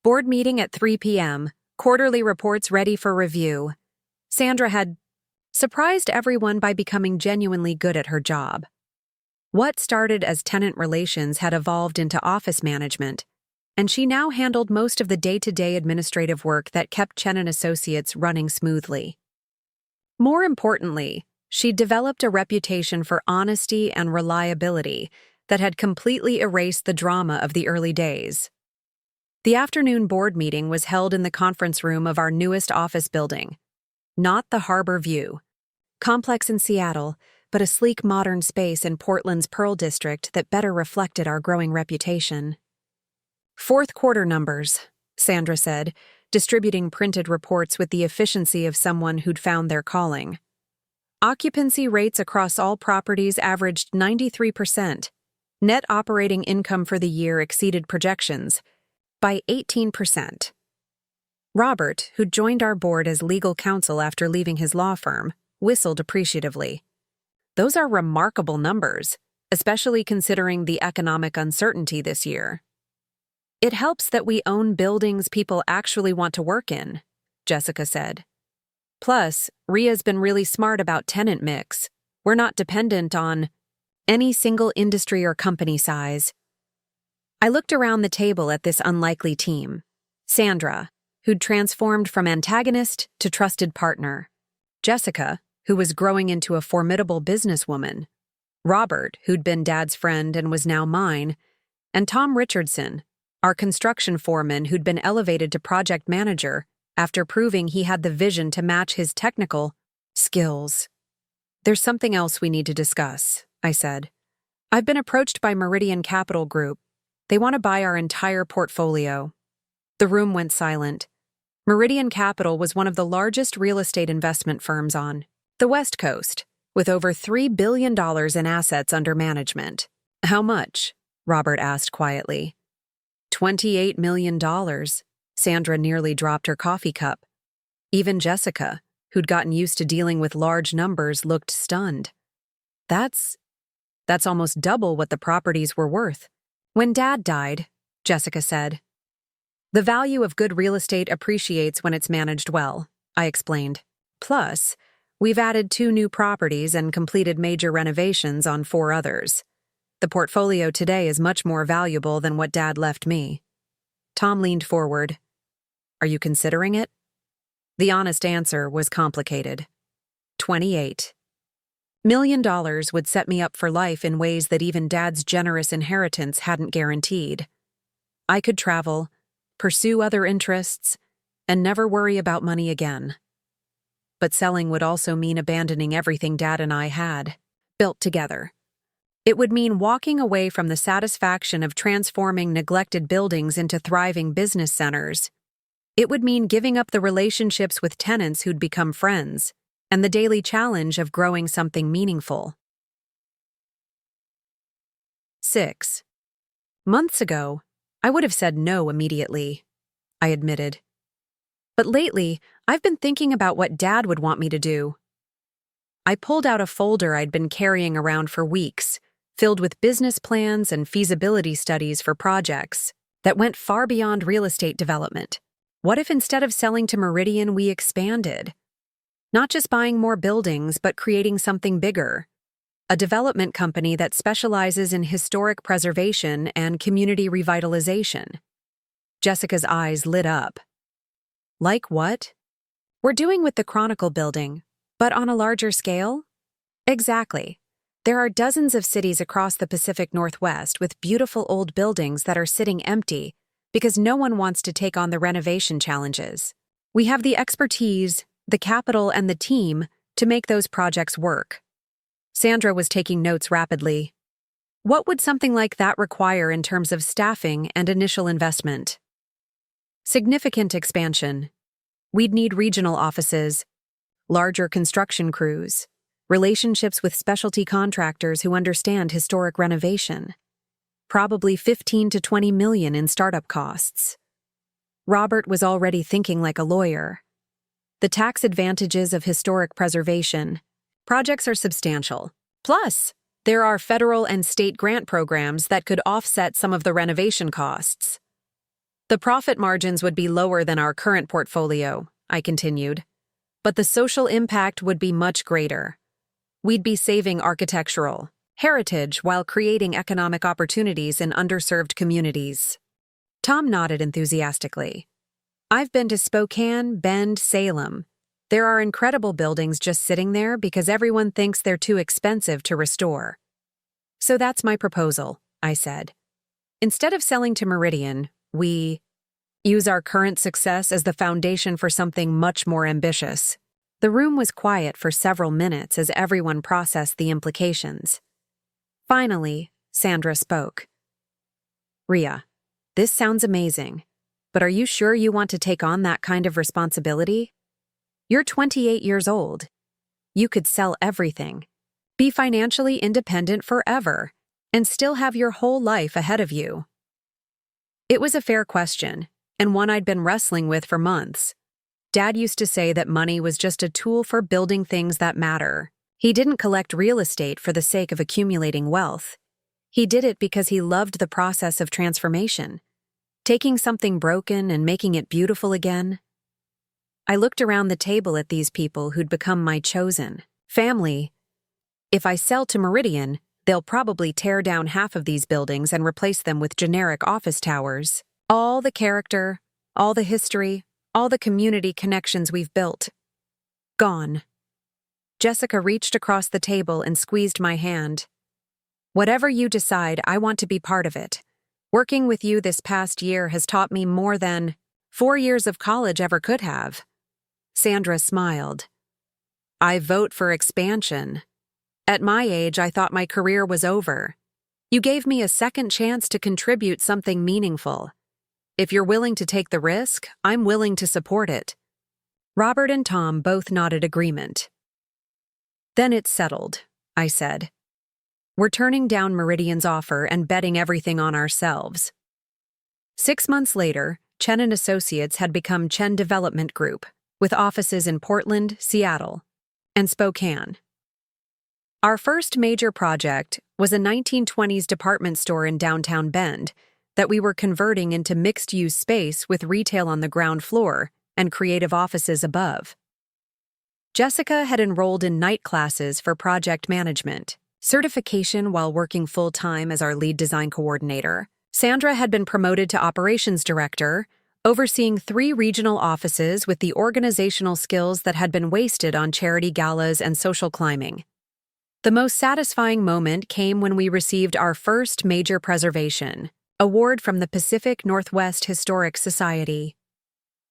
Board meeting at 3 p.m., quarterly reports ready for review. Sandra had surprised everyone by becoming genuinely good at her job. What started as tenant relations had evolved into office management, and she now handled most of the day-to-day administrative work that kept Chen and Associates running smoothly. More importantly, she'd developed a reputation for honesty and reliability that had completely erased the drama of the early days. The afternoon board meeting was held in the conference room of our newest office building, not the Harbor View complex in Seattle, but a sleek modern space in Portland's Pearl District that better reflected our growing reputation. Fourth quarter numbers, Sandra said, distributing printed reports with the efficiency of someone who'd found their calling. Occupancy rates across all properties averaged 93%. Net operating income for the year exceeded projections by 18%. Robert, who'd joined our board as legal counsel after leaving his law firm, whistled appreciatively. Those are remarkable numbers, especially considering the economic uncertainty this year. It helps that we own buildings people actually want to work in, Jessica said. Plus, Ria's been really smart about tenant mix. We're not dependent on any single industry or company size. I looked around the table at this unlikely team. Sandra, who'd transformed from antagonist to trusted partner. Jessica, who was growing into a formidable businesswoman. Robert, who'd been Dad's friend and was now mine. And Tom Richardson, our construction foreman who'd been elevated to project manager after proving he had the vision to match his technical skills. There's something else we need to discuss, I said. I've been approached by Meridian Capital Group. They want to buy our entire portfolio. The room went silent. Meridian Capital was one of the largest real estate investment firms on the West Coast, with over $3 billion in assets under management. How much? Robert asked quietly. $28 million. Sandra nearly dropped her coffee cup. Even Jessica, who'd gotten used to dealing with large numbers, looked stunned. That's almost double what the properties were worth. When Dad died, Jessica said. The value of good real estate appreciates when it's managed well, I explained. Plus, we've added 2 new properties and completed major renovations on 4 others. The portfolio today is much more valuable than what Dad left me. Tom leaned forward. Are you considering it? The honest answer was complicated. $28 million would set me up for life in ways that even Dad's generous inheritance hadn't guaranteed. I could travel, pursue other interests, and never worry about money again. But selling would also mean abandoning everything Dad and I had built together. It would mean walking away from the satisfaction of transforming neglected buildings into thriving business centers. It would mean giving up the relationships with tenants who'd become friends, and the daily challenge of growing something meaningful. 6 months ago, I would have said no immediately, I admitted. But lately, I've been thinking about what Dad would want me to do. I pulled out a folder I'd been carrying around for weeks, filled with business plans and feasibility studies for projects that went far beyond real estate development. What if instead of selling to Meridian, we expanded? Not just buying more buildings, but creating something bigger. A development company that specializes in historic preservation and community revitalization. Jessica's eyes lit up. Like what? We're doing with the Chronicle building, but on a larger scale? Exactly. There are dozens of cities across the Pacific Northwest with beautiful old buildings that are sitting empty because no one wants to take on the renovation challenges. We have the expertise, the capital, and the team to make those projects work. Sandra was taking notes rapidly. What would something like that require in terms of staffing and initial investment? Significant expansion. We'd need regional offices, larger construction crews, relationships with specialty contractors who understand historic renovation. Probably 15 to 20 million in startup costs. Robert was already thinking like a lawyer. The tax advantages of historic preservation. Projects are substantial. Plus, there are federal and state grant programs that could offset some of the renovation costs. The profit margins would be lower than our current portfolio, I continued, but the social impact would be much greater. We'd be saving architectural heritage while creating economic opportunities in underserved communities. Tom nodded enthusiastically. I've been to Spokane, Bend, Salem. There are incredible buildings just sitting there because everyone thinks they're too expensive to restore. So that's my proposal, I said. Instead of selling to Meridian, we use our current success as the foundation for something much more ambitious. The room was quiet for several minutes as everyone processed the implications. Finally, Sandra spoke. Ria, this sounds amazing, but are you sure you want to take on that kind of responsibility? You're 28 years old. You could sell everything, be financially independent forever, and still have your whole life ahead of you. It was a fair question, and one I'd been wrestling with for months. Dad used to say that money was just a tool for building things that matter. He didn't collect real estate for the sake of accumulating wealth. He did it because he loved the process of transformation, taking something broken and making it beautiful again. I looked around the table at these people who'd become my chosen family. If I sell to Meridian, they'll probably tear down half of these buildings and replace them with generic office towers. All the character, all the history, all the community connections we've built. Gone. Jessica reached across the table and squeezed my hand. Whatever you decide, I want to be part of it. Working with you this past year has taught me more than 4 years of college ever could have. Sandra smiled. I vote for expansion. At my age, I thought my career was over. You gave me a second chance to contribute something meaningful. If you're willing to take the risk, I'm willing to support it. Robert and Tom both nodded agreement. Then it's settled, I said. We're turning down Meridian's offer and betting everything on ourselves. 6 months later, Chen & Associates had become Chen Development Group, with offices in Portland, Seattle, and Spokane. Our first major project was a 1920s department store in downtown Bend that we were converting into mixed-use space with retail on the ground floor and creative offices above. Jessica had enrolled in night classes for project management, certification while working full-time as our lead design coordinator. Sandra had been promoted to operations director, overseeing 3 regional offices with the organizational skills that had been wasted on charity galas and social climbing. The most satisfying moment came when we received our first major preservation award from the Pacific Northwest Historic Society.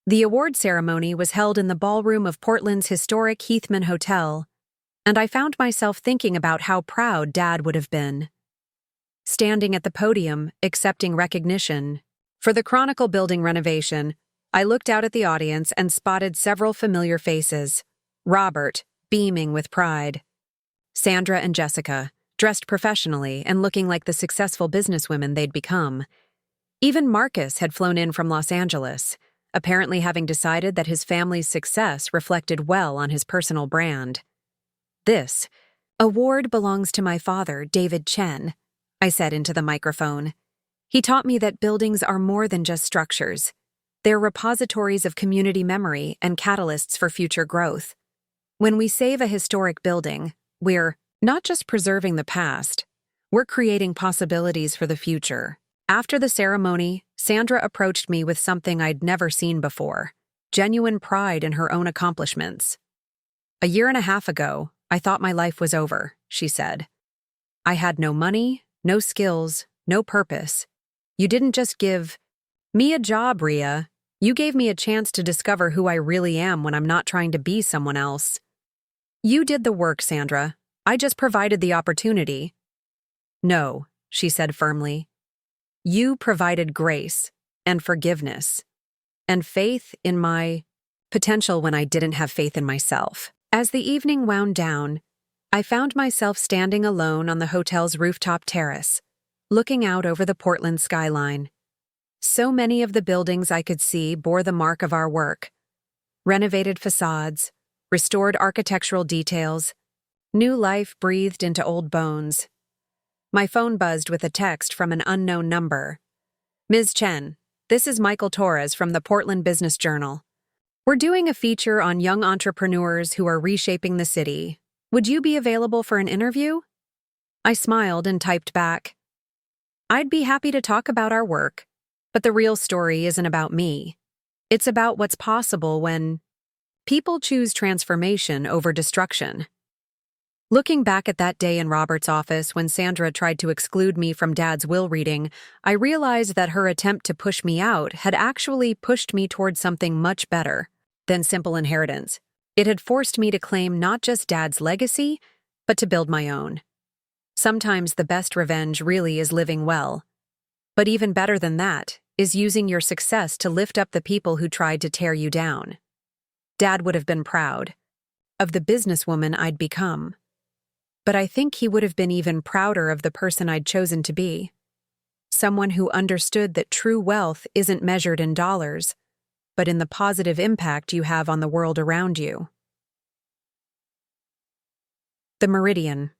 The award ceremony was held in the ballroom of Portland's historic Heathman Hotel, and I found myself thinking about how proud Dad would have been. Standing at the podium, accepting recognition for the Chronicle building renovation, I looked out at the audience and spotted several familiar faces. Robert, beaming with pride. Sandra and Jessica, dressed professionally and looking like the successful businesswomen they'd become. Even Marcus had flown in from Los Angeles, apparently having decided that his family's success reflected well on his personal brand. This award belongs to my father, David Chen, I said into the microphone. He taught me that buildings are more than just structures. They're repositories of community memory and catalysts for future growth. When we save a historic building, we're not just preserving the past, we're creating possibilities for the future. After the ceremony, Sandra approached me with something I'd never seen before, genuine pride in her own accomplishments. A year and a half ago, I thought my life was over, she said. I had no money, no skills, no purpose. You didn't just give me a job, Ria. You gave me a chance to discover who I really am when I'm not trying to be someone else. You did the work, Sandra. I just provided the opportunity. No, she said firmly. You provided grace and forgiveness and faith in my potential when I didn't have faith in myself. As the evening wound down, I found myself standing alone on the hotel's rooftop terrace, looking out over the Portland skyline. So many of the buildings I could see bore the mark of our work. Renovated facades, restored architectural details, new life breathed into old bones. My phone buzzed with a text from an unknown number. Ms. Chen, This is Michael Torres from the Portland Business Journal. We're doing a feature on young entrepreneurs who are reshaping the city. Would you be available for an interview? I smiled and typed back, I'd be happy to talk about our work, but the real story isn't about me. It's about what's possible when people choose transformation over destruction. Looking back at that day in Robert's office when Sandra tried to exclude me from Dad's will reading, I realized that her attempt to push me out had actually pushed me towards something much better than simple inheritance. It had forced me to claim not just Dad's legacy, but to build my own. Sometimes the best revenge really is living well. But even better than that is using your success to lift up the people who tried to tear you down. Dad would have been proud of the businesswoman I'd become. But I think he would have been even prouder of the person I'd chosen to be. Someone who understood that true wealth isn't measured in dollars, but in the positive impact you have on the world around you. The Meridian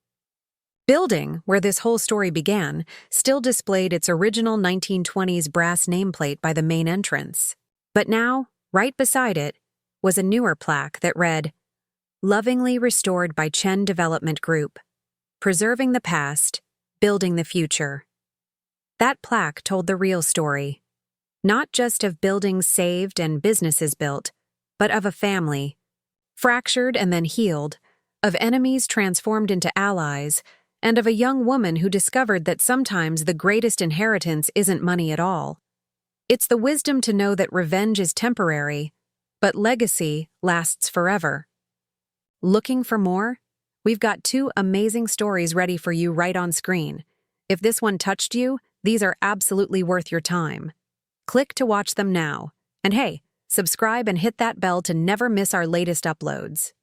building, where this whole story began, still displayed its original 1920s brass nameplate by the main entrance. But now, right beside it, was a newer plaque that read, "Lovingly restored by Chen Development Group. Preserving the past, building the future." That plaque told the real story. Not just of buildings saved and businesses built, but of a family, fractured and then healed, of enemies transformed into allies, and of a young woman who discovered that sometimes the greatest inheritance isn't money at all. It's the wisdom to know that revenge is temporary, but legacy lasts forever. Looking for more? We've got 2 amazing stories ready for you right on screen. If this one touched you, these are absolutely worth your time. Click to watch them now. And hey, subscribe and hit that bell to never miss our latest uploads.